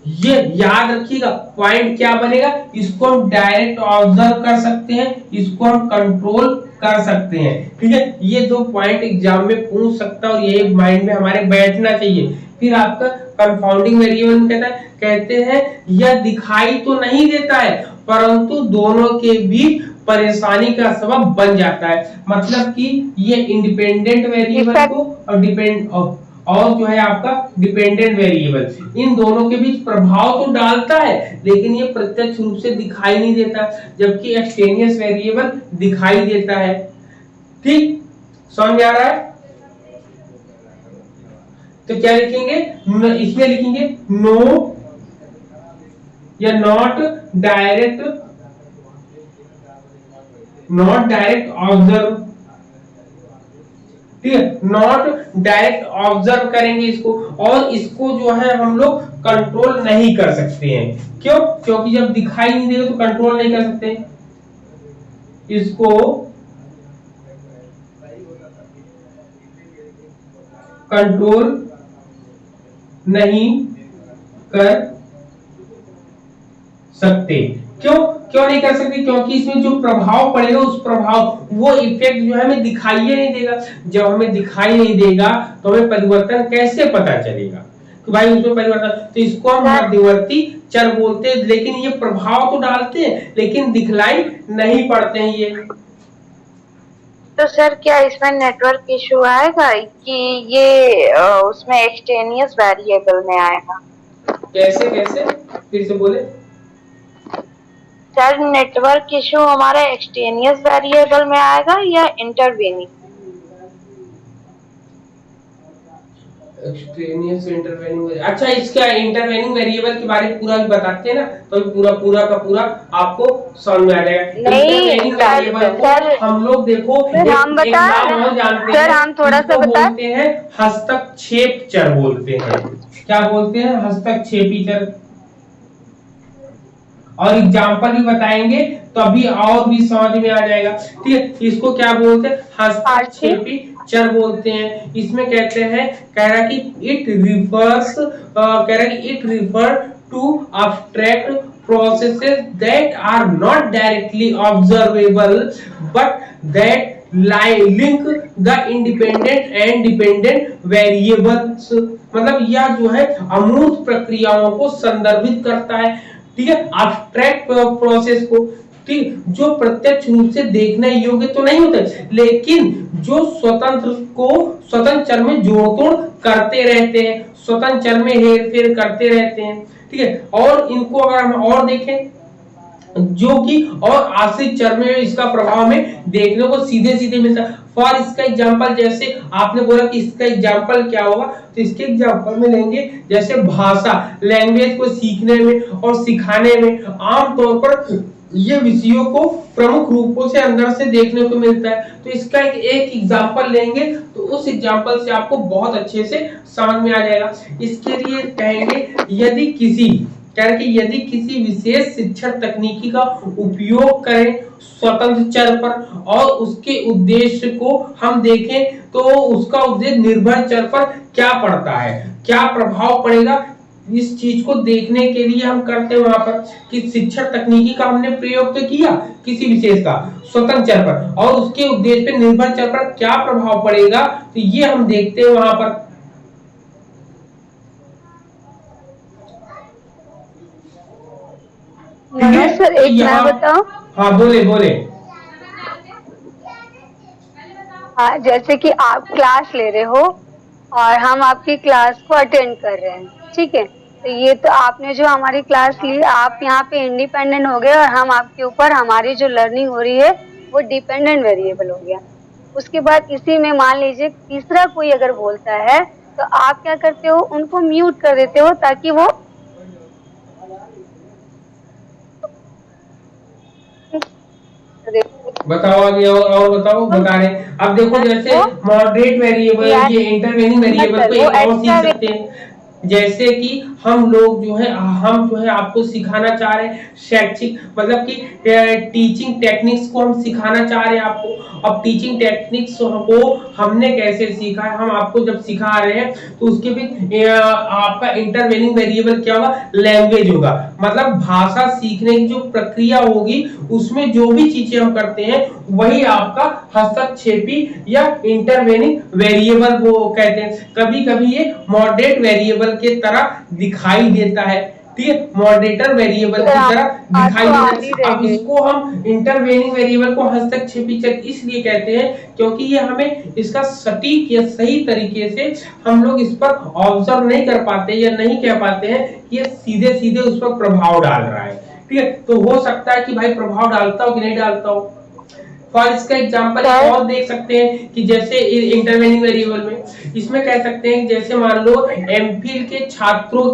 ये याद रखिएगा। पॉइंट क्या बनेगा, इसको हम डायरेक्ट ऑब्जर्व कर सकते हैं, इसको हम कंट्रोल कर सकते हैं। ठीक है, ये दो पॉइंट एग्जाम में पूछ सकता है और ये माइंड में हमारे बैठना चाहिए। फिर आपका कंफाउंडिंग वेरिएबल कहते हैं यह दिखाई तो नहीं देता है परंतु दोनों के बीच परेशानी का सबब बन जाता है। मतलब कि ये इंडिपेंडेंट वेरिएबल को और जो है आपका डिपेंडेंट वेरिएबल, इन दोनों के बीच प्रभाव तो डालता है लेकिन ये प्रत्यक्ष रूप से दिखाई नहीं देता, जबकि एक्सटेनियस वेरिएबल दिखाई देता है। ठीक, समझ आ रहा है? तो क्या लिखेंगे इसमें? लिखेंगे नो या नॉट डायरेक्ट ऑब्जर्व। ठीक है, नॉट डायरेक्ट ऑब्जर्व करेंगे इसको, और इसको जो है हम लोग कंट्रोल नहीं कर सकते हैं। क्यों? क्योंकि जब दिखाई नहीं देगा तो कंट्रोल नहीं कर सकते, इसको कंट्रोल नहीं कर सकते। क्यों नहीं कर सकते? क्योंकि इसमें जो प्रभाव पड़ेगा उस प्रभाव वो इफेक्ट जो है हमें दिखाई नहीं देगा। जब हमें दिखाई नहीं देगा तो हमें परिवर्तन कैसे पता चलेगा कि भाई उसमें परिवर्तन? तो इसको हम मध्यवर्ती चर बोलते हैं, लेकिन ये प्रभाव तो डालते हैं लेकिन दिखलाई नहीं पड़ते हैं ये। तो सर क्या इसमें नेटवर्क इशू आएगा कि ये उसमें एक्सटेनियस वेरिएबल में आएगा? कैसे फिर से बोले। सर नेटवर्क इशू हमारा एक्सटेनियस वेरिएबल में आएगा या इंटरवेनिंग? Extraneous intervening. अच्छा, इसका इंटरवेनिंग वेरिएबल के बारे में पूरा भी बताते हैं ना, तो पूरा का पूरा आपको समझ में आ जाएगा। इंटरवेनिंग वेरिएबल को हम लोग देखो सर हम जानते हैं, सर हम थोड़ा सा बोलते हैं हस्तक्षेप चर बोलते हैं। क्या बोलते हैं? हस्तक्षेपी चर। और एग्जाम्पल भी बताएंगे तो अभी और भी समझ में आ जाएगा। ठीक है, इसको क्या बोलते हैं? हस्तक्षेपी चर बोलते हैं। इसमें कहते हैं, कह रहा कि it refer to abstract processes that are not directly observable but that link the independent and dependent variables. मतलब यह जो है अमूर्त प्रक्रियाओं को संदर्भित करता है। ठीक है, एब्स्ट्रैक्ट प्रोसेस को, ठीक, जो प्रत्यक्ष रूप से देखने योग्य तो नहीं होते लेकिन जो स्वतंत्र चर में जोड़ तोड़ करते रहते हैं, स्वतंत्र चर में हेर फेर करते रहते हैं। ठीक है, और इनको अगर हम और देखें जो कि और आश्रित चर में इसका प्रभाव हमें देखने को सीधे मिलता है। फॉर इसका एग्जांपल, जैसे आपने बोला कि इसका एग्जांपल क्या होगा, तो इसके एग्जांपल में लेंगे जैसे भाषा, लैंग्वेज को सीखने में और सिखाने में आमतौर पर ये विषयों को प्रमुख रूपों से अंदर से देखने को मिलता है। तो इसका एक एग्जांपल लेंगे तो उस एग्जांपल से आपको बहुत अच्छे से समझ में आ जाएगा। इसके लिए कहेंगे यदि किसी विशेष शिक्षण तकनीकी का उपयोग करें स्वतंत्र चर पर और उसके उद्देश्य को हम देखें तो उसका उद्देश्य निर्भर चर पर क्या पड़ता है, क्या प्रभाव पड़ेगा, इस चीज को देखने के लिए हम करते हैं वहां पर कि शिक्षण तकनीकी का हमने प्रयोग तो किया किसी विशेष का स्वतंत्र चर पर और उसके उद्देश्य पे निर्भर चर पर क्या प्रभाव पड़ेगा, तो ये हम देखते हैं वहां पर। सर एक मैं बताऊं? हाँ बोले। हाँ, जैसे कि आप क्लास ले रहे हो और हम आपकी क्लास को अटेंड कर रहे हैं, ठीक है, तो ये तो आपने जो हमारी क्लास ली, आप यहाँ पे इंडिपेंडेंट हो गए और हम आपके ऊपर, हमारी जो लर्निंग हो रही है वो डिपेंडेंट वेरिएबल हो गया। उसके बाद इसी में मान लीजिए तीसरा कोई अगर बोलता है तो आप क्या करते हो, उनको म्यूट कर देते हो ताकि वो बताओ आगे और बताओ, बता रहे हैं। अब देखो जैसे मॉडरेट वेरिएबल, ये इंटरवेनिंग वेरिएबल को एक और सीख सकते हैं। जैसे कि हम लोग जो है आपको सिखाना चाह रहे हैं शैक्षिक मतलब कि टीचिंग टेक्निक्स को हम सिखाना चाह रहे हैं आपको। अब टीचिंग टेक्निक्स को हमने कैसे सीखा है, हम आपको जब सिखा रहे हैं तो उसके भी आपका इंटरवेनिंग वेरिएबल क्या होगा, लैंग्वेज होगा। मतलब भाषा सीखने की जो प्रक्रिया होगी उसमें जो भी चीजें हम करते हैं वही आपका हस्तक्षेपी या इंटरवेनिंग वेरिएबल वो कहते हैं। कभी कभी ये मॉडरेट वेरिएबल के तरह दिखाई देता है, ठीक है, मॉडरेटर वेरिएबल की तरह दिखाई देता है। अब इसको हम इंटरवेनिंग वेरिएबल को हस्तक्षेपी चर इसलिए कहते हैं क्योंकि ये हमें इसका सटीक या सही तरीके से हम लोग इस पर ऑब्जर्व नहीं कर पाते या नहीं कह पाते हैं कि ये सीधे सीधे उस पर प्रभाव डाल रहा है, ठीक है। तो हो सकता है कि भाई प्रभाव डालता हो कि नहीं डालता हो। फॉर इसका एग्जांपल और देख सकते हैं कि जैसे इंटरवेनिंग वेरिएबल में इसमें कह सकते हैं जैसे मान लो एमफिल के छात्रों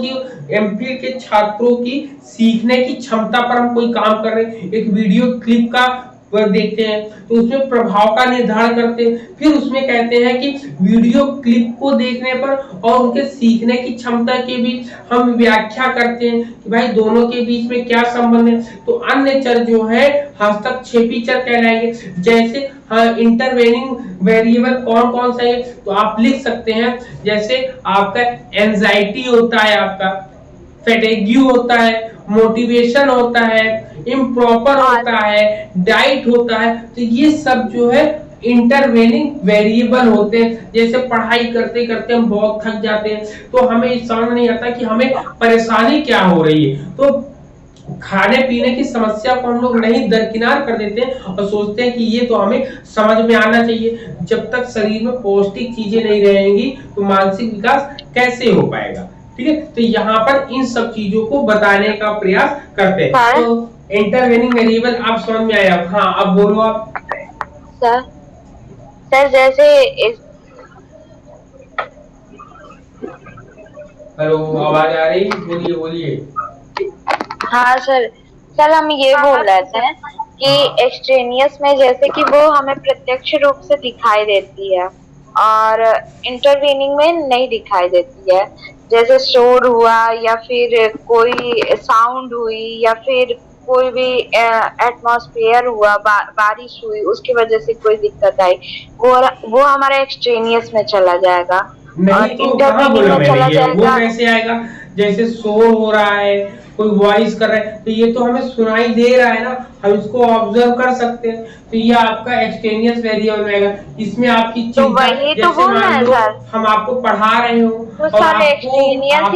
की सीखने की क्षमता पर हम कोई काम कर रहे हैं, एक वीडियो क्लिप का देखते हैं तो उसमें प्रभाव का निर्धारण करते हैं। फिर उसमें कहते हैं कि वीडियो क्लिप को देखने पर और उनके सीखने की क्षमता के बीच हम व्याख्या करते हैं कि भाई दोनों के बीच में क्या संबंध है। तो अन्य चर जो है हस्तक्षेपी चर कहलाएंगे। जैसे इंटरवेनिंग वेरिएबल कौन कौन सा है तो आप लिख सकते हैं, जैसे आपका एंजाइटी होता है, आपका फैटिग्यू होता है, मोटिवेशन होता है, इम्प्रॉपर होता है, डाइट होता है। तो ये सब जो है इंटरवेनिंग वेरिएबल होते हैं। जैसे पढ़ाई करते करते हम बहुत थक जाते हैं तो हमें समझ नहीं आता कि हमें परेशानी क्या हो रही है, तो खाने पीने की समस्या को हम लोग नहीं दरकिनार कर देते हैं और सोचते हैं कि ये तो हमें समझ में आना चाहिए। जब तक शरीर में पौष्टिक चीजें नहीं रहेंगी तो मानसिक विकास कैसे हो पाएगा, ठीक है। तो यहाँ पर इन सब चीजों को बताने का प्रयास करते हैं। तो इंटरवेनिंग वेरिएबल आप समझ में आया। हाँ अब बोलो आप। सर जैसे हेलो आवाज आ रही, बोलिए बोलिए। हाँ सर हम ये बोल रहे थे कि एक्सट्रेनियस में जैसे कि वो हमें प्रत्यक्ष रूप से दिखाई देती है और इंटरवेनिंग में नहीं दिखाई देती है। जैसे शोर हुआ या फिर कोई साउंड हुई या फिर कोई भी एटमॉस्फेयर हुआ, बारिश हुई, उसकी वजह से कोई दिक्कत आई, वो हमारा एक्सट्रेनियस में चला जाएगा। नहीं तो कहाँ बोला मैंने ये, वो कैसे आएगा? जैसे शोर हो रहा है, कोई वॉइस कर रहा है तो ये तो हमें सुनाई दे रहा है ना, हम इसको ऑब्जर्व कर सकते हैं, तो ये आपका एक्सटेनियस वेरिएबल में आएगा। इसमें आपकी चिंता, जैसे मान लो हम आपको पढ़ा रहे हो और आपके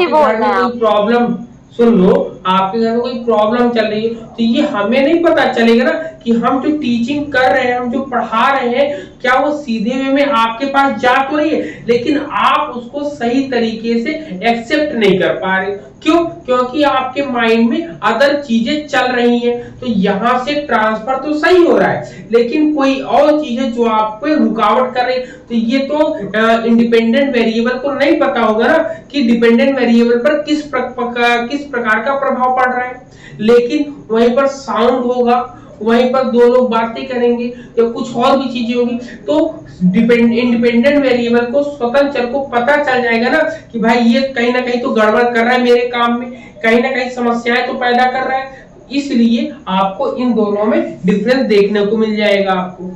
घर में कोई प्रॉब्लम, सुन लो आपके घर में कोई प्रॉब्लम चल रही है तो ये हमें नहीं पता चलेगा ना कि हम जो टीचिंग कर रहे हैं, हम जो पढ़ा रहे हैं, क्या वो सीधे वे में आपके पास जा तो रही है, लेकिन आप उसको सही तरीके से एक्सेप्ट नहीं कर पा रहे। क्यों? क्योंकि आपके माइंड में अदर चीजें चल रही हैं। तो यहाँ से ट्रांसफर तो सही हो रहा है लेकिन कोई और चीज है जो आपको रुकावट कर रही है। तो ये तो इंडिपेंडेंट वेरिएबल को नहीं पता होगा ना कि डिपेंडेंट वेरिएबल पर किस प्रकार का प्रभाव पड़ रहा है। लेकिन वहीं पर साउंड होगा, वहीं पर दो लोग बातें करेंगे या कुछ और भी चीजें होगी तो इंडिपेंडेंट वेरिएबल को, स्वतंत्र चर को पता चल जाएगा ना कि भाई ये कहीं ना कहीं तो गड़बड़ कर रहा है मेरे काम में, कहीं ना कहीं समस्याएं तो पैदा कर रहा है। इसलिए आपको इन दोनों में डिफरेंस देखने को मिल जाएगा आपको।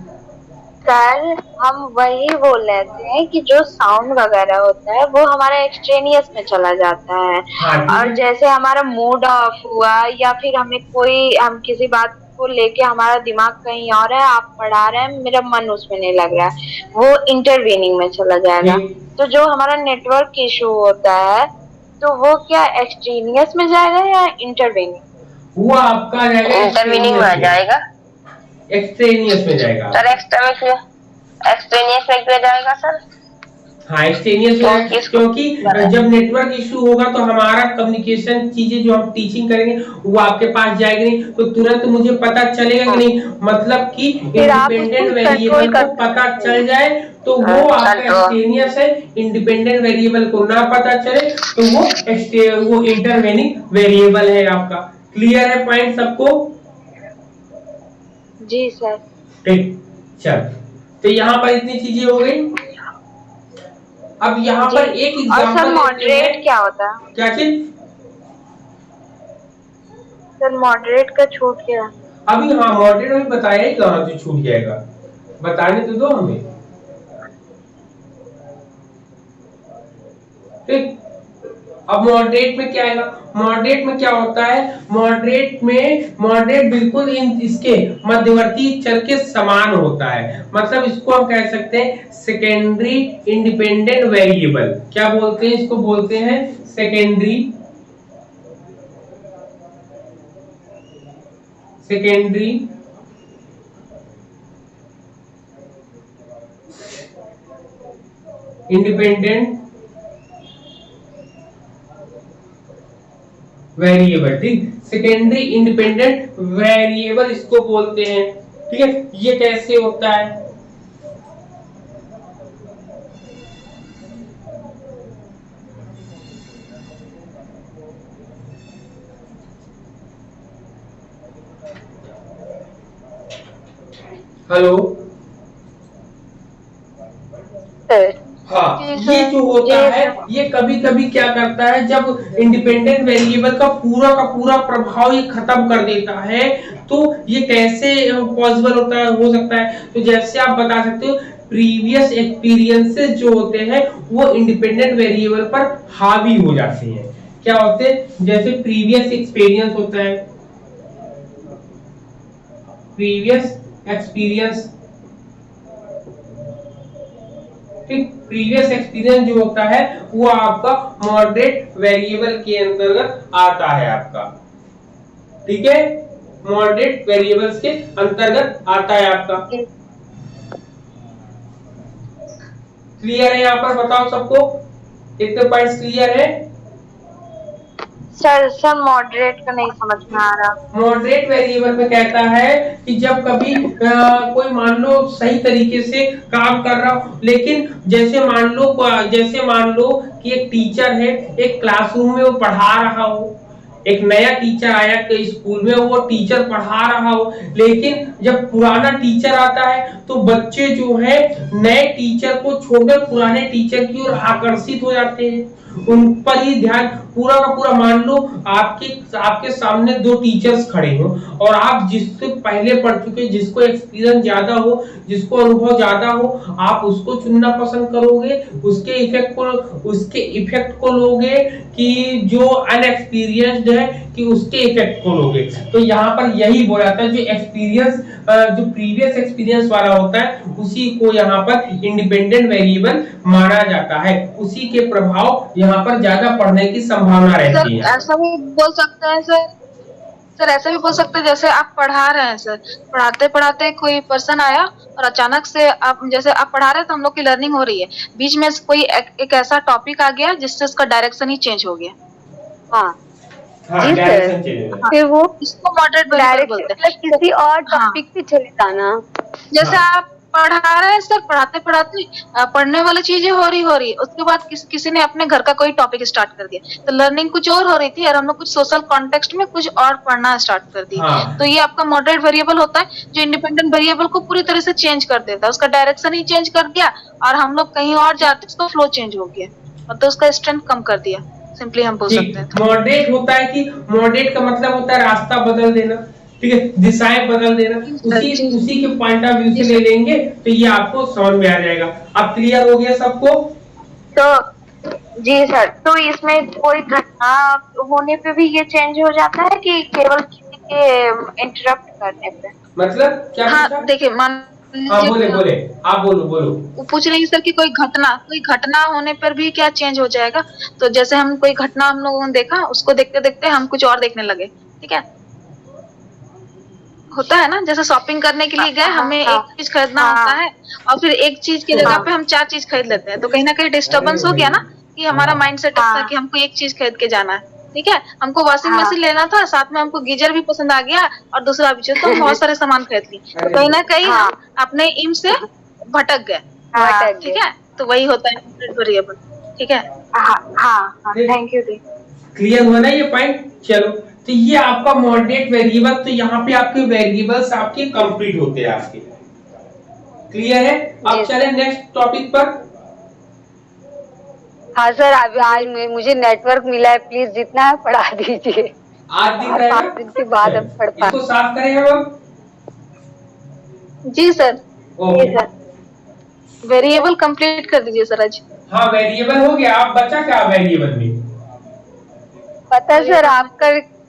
सर हम वही बोल रहे थे कि जो साउंड वगैरह होता है वो हमारा एक्सट्रेनियस में चला जाता है। हाँ, और जैसे हमारा मूड ऑफ हुआ या फिर हम किसी बात को लेके हमारा दिमाग कहीं और है, आप पढ़ा रहे हैं, मेरा मन उसमें नहीं लग रहा है, वो इंटरवेनिंग में चला जाएगा। तो जो हमारा नेटवर्क इशू होता है तो वो क्या एक्सट्रेनियस में जाएगा या इंटरवेनिंग? वो आपका इंटरवेनिंग में आ जाएगा, एक्सट्रेनियस में जाएगा। सर एक्सट्रेनियस में क्यों जाएगा सर? हाँ एक्सट्रेनियस में, क्योंकि जब नेटवर्क इशू होगा तो हमारा कम्युनिकेशन चीजें जो हम टीचिंग करेंगे वो आपके पास जाएगी नहीं, तो तुरंत मुझे पता चलेगा कि नहीं। मतलब कि इंडिपेंडेंट वेरिएबल को पता चल जाए तो वो आपका एक्सट्रेनियस है। इंडिपेंडेंट वेरिएबल को ना पता चले तो वो इंटरवेनिंग वेरिएबल है आपका। क्लियर है पॉइंट सबको? जी सर। ठीक, चल तो यहाँ पर इतनी चीजें हो गई। अब यहाँ पर एक और एग्जांपल सर मॉडरेट क्या होता है? क्या चीज? सर मॉडरेट का छूट क्या है? अभी हाँ मॉडरेट में बताया ही कहाँ से छूट जाएगा, बताने तो दो हमें। ठीक, अब मॉडरेट में क्या आएगा? मॉडरेट में क्या होता है? मॉडरेट बिल्कुल इसके मध्यवर्ती चर के समान होता है। मतलब इसको हम कह सकते हैं सेकेंडरी इंडिपेंडेंट वेरिएबल। क्या बोलते हैं इसको? बोलते हैं सेकेंडरी इंडिपेंडेंट वेरिएबल। ठीक, सेकेंडरी इंडिपेंडेंट वेरिएबल इसको बोलते हैं। ठीक है, ये कैसे होता है? हेलो, हाँ, ये जो होता है ये कभी कभी क्या करता है, जब इंडिपेंडेंट वेरिएबल का पूरा प्रभाव ये खत्म कर देता है, तो ये कैसे पॉसिबल होता है, हो सकता है? तो जैसे आप बता सकते हो प्रीवियस एक्सपीरियंसेस जो होते हैं वो इंडिपेंडेंट वेरिएबल पर हावी हो जाते हैं। क्या होते हैं? जैसे प्रीवियस एक्सपीरियंस होता है, प्रीवियस एक्सपीरियंस। प्रीवियस एक्सपीरियंस जो होता है वो आपका मॉडरेट वेरिएबल के अंतर्गत आता है आपका। ठीक है, मॉडरेट वेरिएबल्स के अंतर्गत आता है आपका। क्लियर है यहाँ पर? बताओ सबको, इतने पॉइंट्स क्लियर है? सर मॉडरेट का नहीं समझ में आ रहा। मॉडरेट वेरिएबल में कहता है कि जब कभी कोई मान लो सही तरीके से काम कर रहा हो, लेकिन जैसे मान लो कि एक टीचर है, एक क्लासरूम में वो पढ़ा रहा हो, एक नया टीचर आया कि स्कूल में, वो टीचर पढ़ा रहा हो, लेकिन जब पुराना टीचर आता है तो बच्चे जो है नए टीचर को छोड़कर पुराने टीचर की ओर आकर्षित हो जाते हैं, उन पर ही ध्यान पूरा का पूरा। मान लो आपके सामने दो टीचर्स खड़े हो और आप जिससे पहले पढ़ चुके, जिसको एक्सपीरियंस ज्यादा हो, जिसको अनुभव ज्यादा हो, आप उसको चुनना पसंद करोगे, उसके इफेक्ट को लोगे, कि जो अनएक्सपीरियंस्ड है कि उसके इफेक्ट को लोगे। तो यहाँ पर यही बोला जाता है, जो प्रीवियस एक्सपीरियंस वाला होता है उसी को यहाँ पर इंडिपेंडेंट वेरिएबल माना जाता है, उसी के प्रभाव यहाँ पर ज्यादा पड़ने की संभावना रहती है। ऐसा भी बोल सकते हैं सर, ऐसा भी बोल सकते हैं जैसे आप पढ़ा रहे हैं सर, पढ़ाते पढ़ाते कोई पर्सन आया और अचानक से आप पढ़ा रहे हैं तो हम लोग की लर्निंग हो रही है, बीच में कोई एक ऐसा टॉपिक आ गया जिससे उसका डायरेक्शन ही चेंज हो गया। हाँ, डायरेक्शन चेंज, फिर वो इसको मॉडरेट वेरिएबल बोलते हैं। किसी और टॉपिक पे चले जाना। जैसे आप पढ़ा रहे हैं सर, पढ़ाते पढ़ाते पढ़ने वाली चीजें हो रही, उसके बाद किसी ने अपने घर का कोई टॉपिक स्टार्ट कर दिया, तो लर्निंग कुछ और हो रही थी और हम लोग कुछ सोशल कॉन्टेक्स्ट में कुछ और पढ़ना स्टार्ट कर दिया। तो ये आपका मॉडरेट वेरिएबल होता है, जो इंडिपेंडेंट वेरिएबल को पूरी तरह से चेंज कर देता है, उसका डायरेक्शन ही चेंज कर दिया और हम लोग कहीं और जाते उसका फ्लो चेंज हो गया और तो उसका स्ट्रेंथ कम कर दिया, सिंपली हम बोल सकते हैं। मॉडरेट होता है कि मॉडरेट का मतलब होता है रास्ता बदल देना, ठीक है, दिशाएं बदल देना, उसी के पॉइंट ऑफ व्यू से ले लेंगे तो ये आपको समझ में आ जाएगा। अब क्लियर हो गया सबको? तो जी सर, तो इसमें कोई घटना होने पे भी ये चेंज हो जाता है कि केवल किसी के इंटरप्ट करने पे? मतलब क्या? हाँ देखिए, मान बोले आप बोलो। वो पूछ रही है सर कि कोई घटना होने पर भी क्या चेंज हो जाएगा? तो जैसे हम कोई घटना हम लोगों ने देखा, उसको देखते देखते हम कुछ और देखने लगे, ठीक है, होता है ना, जैसे शॉपिंग करने के लिए गए, हमें एक चीज खरीदना होता है और फिर एक चीज की जगह पे हम 4 चीज खरीद लेते हैं, तो कहीं ना कहीं डिस्टर्बेंस हो गया ना, कि हमारा माइंडसेट था कि हमको एक चीज खरीद के जाना है, ठीक है, हमको वॉशिंग मशीन लेना था, साथ में हमको गीजर भी पसंद आ गया और दूसरा भी, तो हम बहुत सारे सामान खरीद लिए, तो कहीं ना कहीं हम अपने एम से भटक गए, अटक ठीक गया। है, तो वही होता है इंटीग्रेट वेरिएबल। ठीक है, हाँ हाँ, ठीक। Thank you the. क्लियर हुआ ना ये पॉइंट? चलो, तो ये आपका मॉडरेट वेरिएबल, तो यहाँ पे आपके वेरिएबल्स आपके कंप्लीट होते हैं आपके। क्लियर है? अब जी चले नेक्स्ट टॉपिक पर। हाँ सर, अभी आज मुझे नेटवर्क मिला है, प्लीज जितना है पढ़ा दीजिए। आज दिख और रहा है 5 ना? दिन के बाद हम पढ़ चलो, इसको पाए। साफ करें हम अब। जी सर, ओके। जी सर। वेरिएबल कंप्लीट कर दीजिए सर आज। हाँ, वेरिएबल हो गया। आप बचा क्या वेरिएबल में? पता है सर,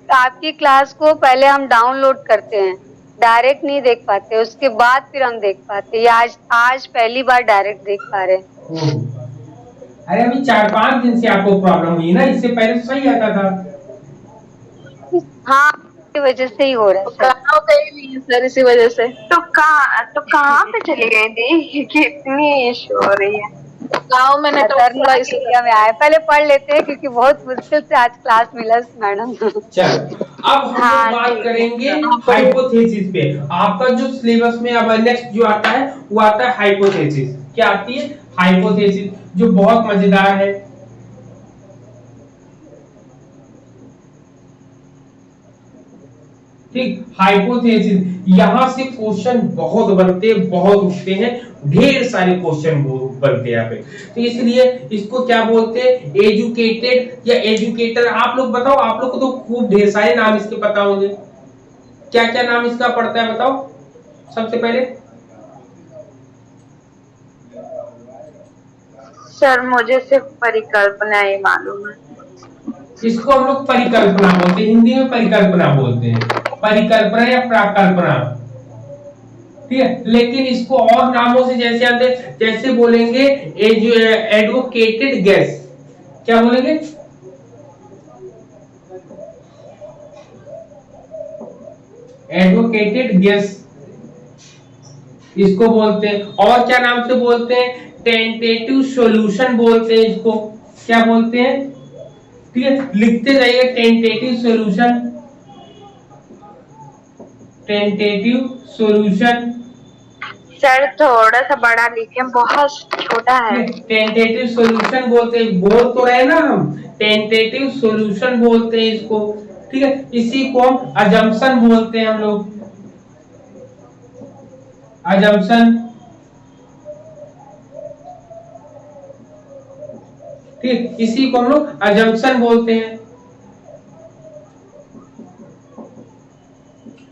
आपकी क्लास को पहले हम डाउनलोड करते हैं, डायरेक्ट नहीं देख पाते, उसके बाद फिर हम देख पाते हैं। ये आज पहली बार डायरेक्ट देख पा रहे हैं। ओह, अरे अभी 4-5 दिन से आपको प्रॉब्लम हुई ना, इससे पहले तो सही आता था। हाँ, की वजह से ही हो रहा है सर। गाँव गई नहीं है सर इसी वजह से। तो कहाँ पे चली गई थी कि इतनी इशू हो रही है? गाँव में नेटवर्क थोड़ा खतरनाक इशू एरिया में आए, पहले पढ़ लेते हैं क्योंकि बहुत मुश्किल से आज क्लास मिला मैडम। चलो, अब हम हाँ, लोग बात ठीक करेंगे है। हाइपोथेसिस पे। आपका जो सिलेबस में अब नेक्स्ट जो आता है वो आता है हाइपोथेसिस। क्या आती है? हाइपोथेसिस, जो बहुत मजेदार है। ठीक, हाइपोथेसिस, यहां से क्वेश्चन बहुत बनते हैं, बहुत उठते हैं, ढेर सारे क्वेश्चन बनते हैं यहाँ पे। तो इसलिए इसको क्या बोलते हैं? एजुकेटेड या एजुकेटर। आप लोग बताओ, आप लोग को तो खूब ढेर सारे नाम इसके पता होंगे। क्या क्या नाम इसका पड़ता है बताओ सबसे पहले। सर मुझे सिर्फ परिकल्पना ही मालूम है। इसको हम लोग परिकल्पना बोलते हैं, हिंदी में परिकल्पना बोलते हैं, परिकल्पना या प्राकल्पना। ठीक है, लेकिन इसको और नामों से जैसे आते, जैसे बोलेंगे एडवोकेटेड गेस। क्या बोलेंगे? एडवोकेटेड गेस इसको बोलते हैं। और क्या नाम से बोलते हैं? टेंटेटिव सॉल्यूशन बोलते हैं इसको। क्या बोलते हैं? ठीक है, लिखते जाइए, tentative solution, tentative solution. Sir थोड़ा सा बड़ा लिखे, बहुत छोटा है। टेंटेटिव सॉल्यूशन बोलते हैं, बोल तो रहे ना हम, टेंटेटिव सॉल्यूशन बोलते हैं इसको। ठीक है, इसी को हम अजम्पशन बोलते हैं हम लोग, अजम्पशन। ठीक, इसी को हम लोग अजम्पशन बोलते हैं।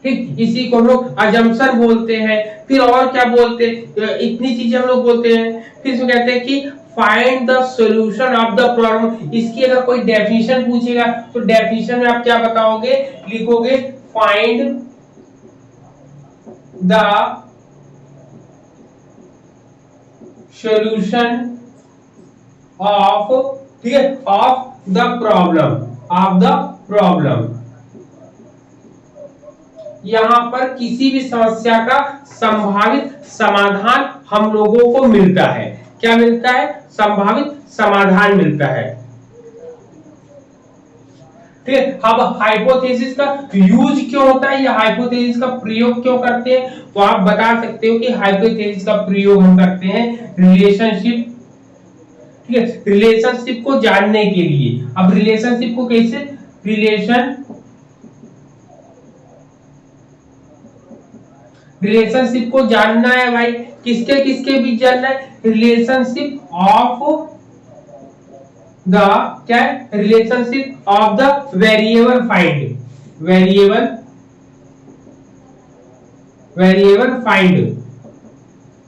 ठीक, इसी को हम लोग अजम्पशन बोलते हैं। फिर और क्या बोलते हैं? इतनी चीजें हम लोग बोलते हैं। फिर इसमें कहते हैं कि find the solution of the problem. इसकी अगर कोई डेफिनेशन पूछेगा तो डेफिनेशन में आप क्या बताओगे? लिखोगे फाइंड द सॉल्यूशन ऑफ, ठीक है, of the problem, of the problem. यहां पर किसी भी समस्या का संभावित समाधान हम लोगों को मिलता है। क्या मिलता है? संभावित समाधान मिलता है। ठीक है, अब हाइपोथेसिस का यूज क्यों होता है या हाइपोथेसिस का प्रयोग क्यों करते हैं? तो आप बता सकते हो कि हाइपोथेसिस का प्रयोग हम करते हैं रिलेशनशिप, ठीक है, रिलेशनशिप को जानने के लिए। अब रिलेशनशिप को कैसे? रिलेशनशिप को जानना है भाई, किसके किसके बीच जानना है? रिलेशनशिप ऑफ द, क्या है? Relationship of the variable find, variable find.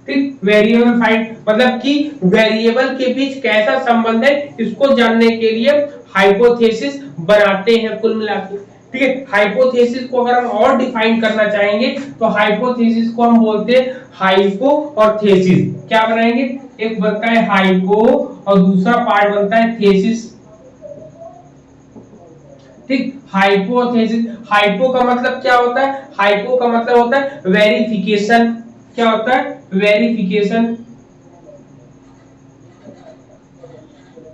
ठीक, वेरिएबल फाइंड मतलब कि वेरिएबल के बीच कैसा संबंध है, इसको जानने के लिए हाइपोथेसिस बनाते हैं कुल मिलाकर। ठीक है, हाइपोथेसिस को अगर हम और डिफाइन करना चाहेंगे तो हाइपोथेसिस को हम बोलते हैं हाइपो और थेसिस। क्या बनाएंगे? एक बनता है हाइपो और दूसरा पार्ट बनता है थेसिस। ठीक, हाइपोथेसिस, हाइपो का मतलब क्या होता है? हाइपो का मतलब होता है वेरिफिकेशन। क्या होता है? वेरिफिकेशन,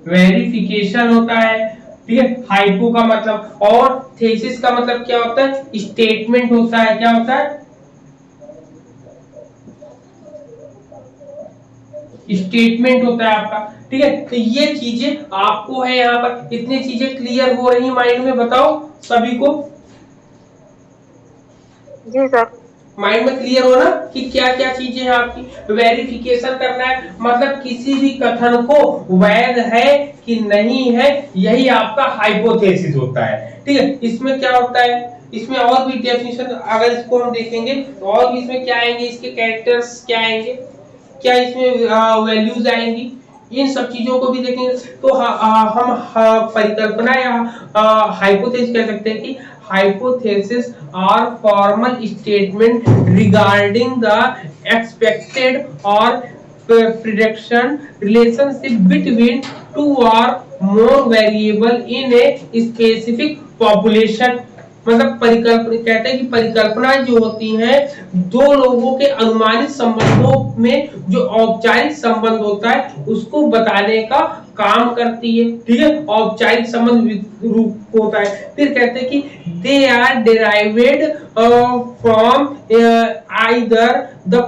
वेरिफिकेशन होता है। ठीक है, हाइपो का मतलब। और थेसिस का मतलब क्या होता है? स्टेटमेंट होता है। क्या होता है? स्टेटमेंट होता है आपका, ठीक है। तो ये चीजें आपको है यहाँ पर, इतनी चीजें क्लियर हो रही माइंड में, बताओ सभी को। जी सर। माइंड में क्लियर हो ना कि क्या क्या चीजें हैं आपकी। वेरिफिकेशन करना है, मतलब किसी भी कथन को वैध है कि नहीं है, यही आपका हाइपोथेसिस होता है, ठीक है। इसमें क्या होता है, इसमें और भी डेफिनेशन अगर इसको हम देखेंगे तो और भी इसमें क्या आएंगे, इसके कैरेक्टर्स क्या आएंगे, क्या इसमें वैल्यूज आएंगी, इन सब चीजों को भी देखेंगे। तो हम परिकल्पना या हाइपोथेसिस कह सकते हैं कि hypothesis are formal statement regarding the expected or prediction relationship between two or more variable in a specific population। मतलब परिकल्पना कहते हैं कि परिकल्पनाएं जो होती हैं दो लोगों के अनुमानित संबंधों में जो औपचारिक संबंध होता है उसको बताने का काम करती है, ठीक है। औपचारिक संबंध रूप होता है। फिर कहते हैं कि they are derived from either the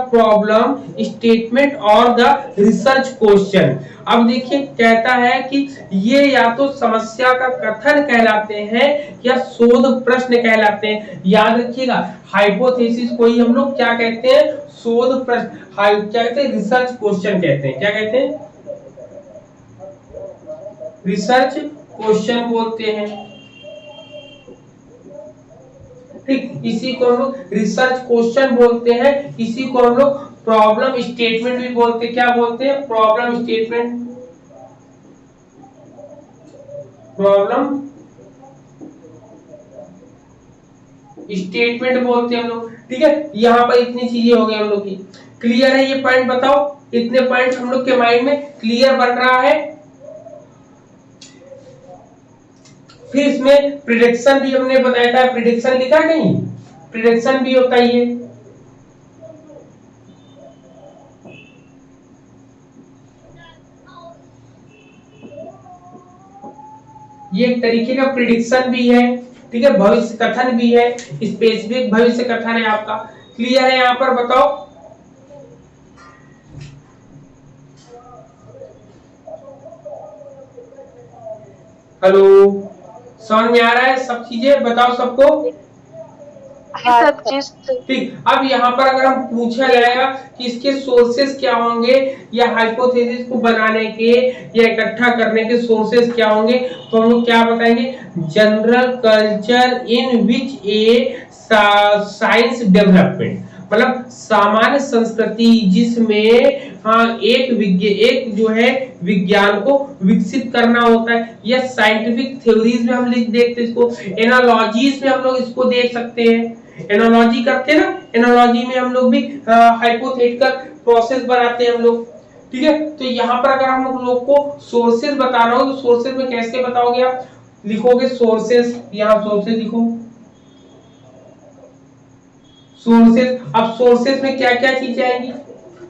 problem statement or the research question। अब देखिए कहता है कि ये या तो समस्या का कथन कहलाते हैं या शोध प्रश्न कहलाते हैं। याद रखिएगा हाइपोथेसिस को ही हम लोग क्या कहते हैं, शोध प्रश्न, क्या कहते हैं, रिसर्च क्वेश्चन कहते हैं। क्या कहते हैं, रिसर्च क्वेश्चन बोलते हैं, ठीक। इसी को हम लोग रिसर्च क्वेश्चन बोलते हैं। इसी को हम लोग प्रॉब्लम स्टेटमेंट भी बोलते हैं। क्या बोलते हैं, प्रॉब्लम स्टेटमेंट, प्रॉब्लम स्टेटमेंट बोलते हैं हम लोग, ठीक है। यहाँ पर इतनी चीजें हो गई हम लोग की, क्लियर है ये पॉइंट, बताओ इतने पॉइंट हम लोग के माइंड में क्लियर बन रहा है। फिर इसमें प्रिडिक्शन भी हमने बताया था, प्रिडिक्शन लिखा नहीं, प्रिडिक्शन भी होता ही है। ये एक तरीके का प्रिडिक्शन भी है, ठीक है, भविष्य कथन भी है, स्पेसिफिक भविष्य कथन है आपका। क्लियर है यहाँ पर, बताओ। हेलो, समझ में आ रहा है सब चीजें, बताओ सबको। सब चीज ठीक। अब यहाँ पर अगर हम पूछा जाएगा कि इसके सोर्सेस क्या होंगे या हाइपोथेसिस को बनाने के या इकट्ठा करने के सोर्सेस क्या होंगे, तो हम लोग क्या बताएंगे, general culture in which A science development, मतलब सामान्य संस्कृति जिसमें एक जो है विज्ञान को विकसित करना होता है, या साइंटिफिक थ्योरीज में हम लिख देखते हैं इसको, एनालॉजीज में हम लोग इसको देख सकते हैं। एनालॉजी करते हैं ना, एनालॉजी में हम लोग भी हाइपोथेटिकल प्रोसेस बनाते हैं हम लोग, ठीक है। तो यहाँ पर अगर हम लोग को सोर्सेज बताना हो तो सोर्सेज में कैसे बताओगे आप, लिखोगे सोर्सेज, यहाँ सोर्सेज लिखो, सोर्सेज। अब सोर्सेज में क्या क्या चीजें आएंगी,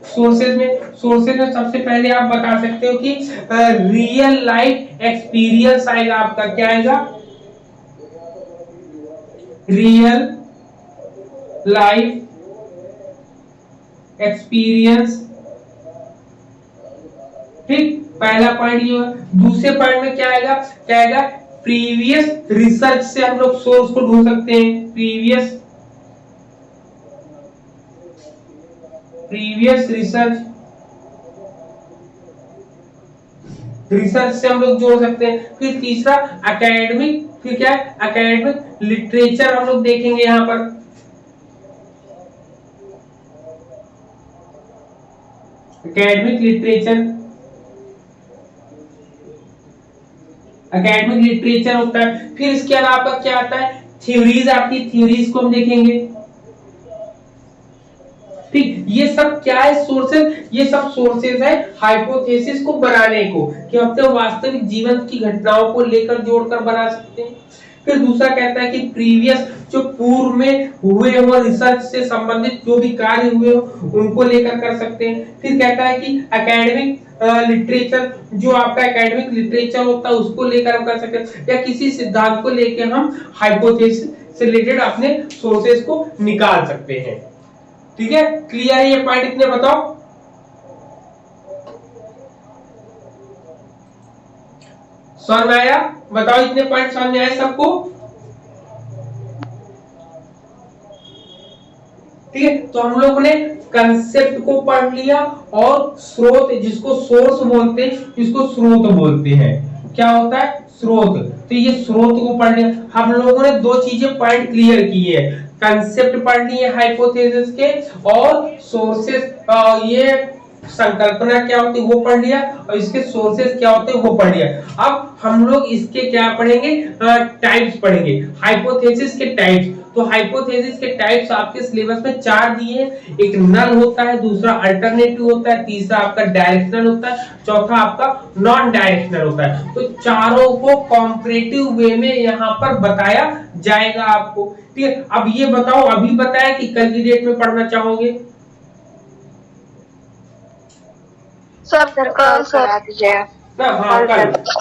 सोर्सेज में सबसे पहले आप बता सकते हो कि रियल लाइफ एक्सपीरियंस आएगा आपका। क्या आएगा, रियल लाइफ एक्सपीरियंस, ठीक, पहला पॉइंट ये। दूसरे पॉइंट में क्या आएगा, प्रीवियस रिसर्च से हम लोग सोर्स को ढूंढ सकते हैं, प्रीवियस रिसर्च से हम लोग जोड़ सकते हैं। फिर तीसरा एकेडमिक, फिर क्या है, एकेडमिक लिटरेचर हम लोग देखेंगे यहाँ पर, एकेडमिक लिटरेचर होता है। फिर इसके अलावा क्या आता है, थ्योरीज आती है, थ्योरीज को हम देखेंगे, ठीक। ये सब क्या है, सोर्सेज, ये सब सोर्सेज है हाइपोथेसिस को बनाने को, कि हम तो वास्तविक जीवन की घटनाओं को लेकर जोड़कर बना सकते हैं। फिर दूसरा कहता है कि प्रीवियस, जो पूर्व में हुए हो रिसर्च से संबंधित जो भी कार्य हुए हो उनको लेकर कर सकते हैं। फिर कहता है कि एकेडमिक लिटरेचर, जो आपका एकेडमिक लिटरेचर होता है उसको लेकर हम कर सकते हैं, या किसी सिद्धांत को लेकर हम हाइपोथेसिस से रिलेटेड अपने सोर्सेज को निकाल सकते हैं, ठीक है। क्लियर है ये पॉइंट, इतने बताओ। समझ में आया? बताओ इतने पॉइंट समझ में आए सबको? ठीक है, तो हम लोगों ने कंसेप्ट को पढ़ लिया और स्रोत, जिसको सोर्स बोलते हैं, इसको स्रोत बोलते हैं। क्या होता है? स्रोत। तो ये स्रोत को पढ़ लिया। हम लोगों ने दो चीजें पॉइंट क्लियर की है, कंसेप्ट पढ़ लिए हाइपोथेसिस के, और सोर्सेस, ये संकल्पना क्या होती है वो पढ़ लिया, और इसके सोर्सेस क्या होते हैं वो पढ़ लिया। अब हम लोग इसके क्या पढ़ेंगे? टाइप्स पढ़ेंगे, हाइपोथेसिस के टाइप्स। तो हाइपोथेसिस के टाइप्स आपके सिलेबस में 4 दिए हैं। एक नल होता है, दूसरा अल्टरनेटिव होता है, तीसरा आपका डायरेक्शनल होता है, चौथा आपका नॉन डायरेक्शनल होता है। तो चारों को कॉम्परेटिव वे में यहाँ पर बताया जाएगा आपको। ठीक है, अब ये बताओ, अभी बताया कि कल की डेट में पढ़ना चाहोगे? सर कल कल सर करा दीजिएगा। ना, हाँ,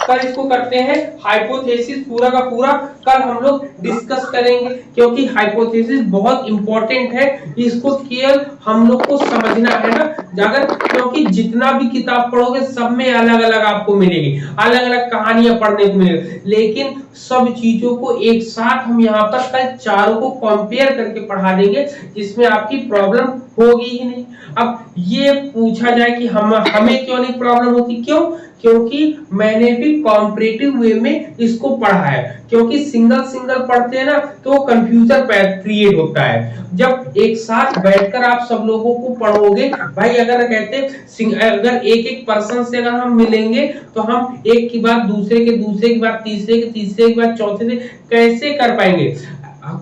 कल इसको करते हैं। हाइपोथेसिस पूरा का पूरा कल हम लोग डिस्कस करेंगे, क्योंकि हाइपोथेसिस बहुत इंपॉर्टेंट है। इसको केवल हम लोग को समझना है ना, अगर, क्योंकि जितना भी किताब पढ़ोगे सब में अलग अलग आपको मिलेगी, अलग अलग कहानियां पढ़ने को मिलेगी, लेकिन सब चीजों को एक साथ हम यहाँ पर कल चारों को कंपेयर करके पढ़ा देंगे, जिसमें आपकी प्रॉब्लम होगी ही नहीं। अब ये पूछा जाए कि हमें क्यों नहीं प्रॉब्लम होती? क्यों? क्योंकि मैंने भी कॉम्परेटिव वे में इसको पढ़ा है। क्योंकि सिंगल सिंगल पढ़ते हैं ना तो कंफ्यूजन क्रिएट होता है। जब एक साथ बैठकर आप सब लोगों को पढ़ोगे, भाई अगर कहते अगर एक एक पर्सन से अगर हम मिलेंगे तो हम एक की बात दूसरे की बात तीसरे की बात चौथे से कैसे कर पाएंगे?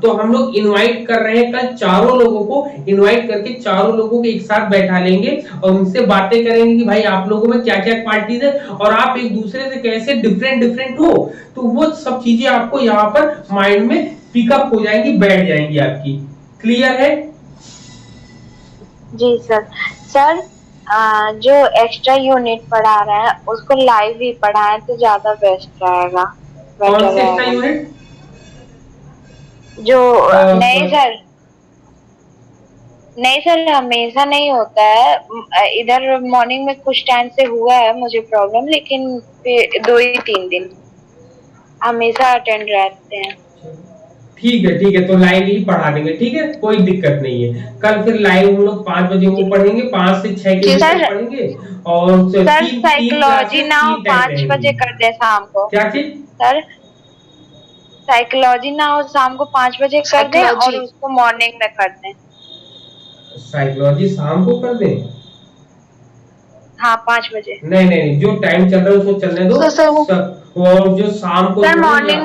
तो हम लोग इनवाइट कर रहे हैं, कल चारों लोगों को इनवाइट करके चारों लोगों को एक साथ बैठा लेंगे और उनसे बातें करेंगे कि भाई आप लोगों में क्या क्या क्वालिटीज है और आप एक दूसरे से कैसे डिफरेंट हो। तो वो सब चीजें आपको यहाँ पर माइंड में पिकअप हो जाएंगी, बैठ जाएंगी आपकी। क्लियर है? जी सर। सर जो एक्स्ट्रा यूनिट पढ़ा रहे हैं उसको लाइव ही पढ़ाएं तो ज्यादा बेस्ट रहेगा। कौन से एक्स्ट्रा यूनिट? जो नहीं सर हमेशा नहीं होता है। इधर मॉर्निंग में कुछ टाइम से हुआ है मुझे प्रॉब्लम, लेकिन 2 ही 3 दिन हमेशा अटेंड रहते हैं। ठीक है, तो लाइव ही पढ़ा देंगे। ठीक है, कोई दिक्कत नहीं है। कल फिर लाइव हम लोग 5 बजे वो पढ़ेंगे, 5 से 6 के बीच पढ़ेंगे। और सर साइकोलॉजी ना 5 बजे कर दे शाम को। क्या चीज? सर साइकोलॉजी ना हो शाम को 5 बजे कर दें और उसको मॉर्निंग में कर दें। साइकोलॉजी शाम को कर दें? हाँ 5 बजे। नहीं, जो टाइम चल रहा है उसको चलने दो। और जो शाम को सर मॉर्निंग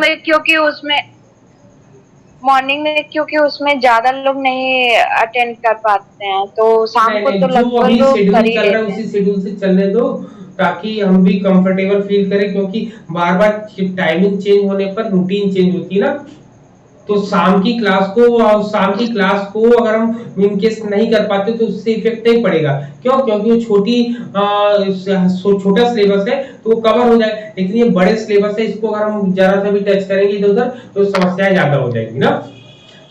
में क्योंकि उसमें ज्यादा लोग नहीं अटेंड कर पाते हैं, तो शाम को तो लगभग लोग कर ही लेते हैं। उसी शेड्यूल से चलने दो, ताकि हम भी कंफर्टेबल फील करें, क्योंकि बार बार टाइमिंग चेंज होने पर रूटीन चेंज होती है ना। तो शाम की क्लास को अगर हम इन केस नहीं कर पाते तो उससे इफेक्ट नहीं पड़ेगा। क्यों? क्योंकि वो छोटा सिलेबस है तो वो कवर हो जाए, लेकिन ये बड़े सिलेबस है, इसको अगर हम जरा सा भी टच करेंगे इधर उधर तो समस्याएं ज्यादा हो जाएगी ना।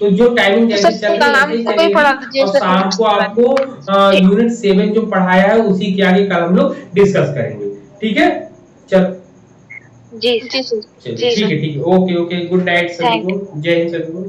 तो जो टाइमिंग जैसे चल रही है, और शाम को आपको यूनिट 7 जो पढ़ाया है उसी के आगे कल हम लोग डिस्कस करेंगे। ठीक है, चल जी ठीक है, ओके, गुड नाइट सभी को, जय हिंद सभी को।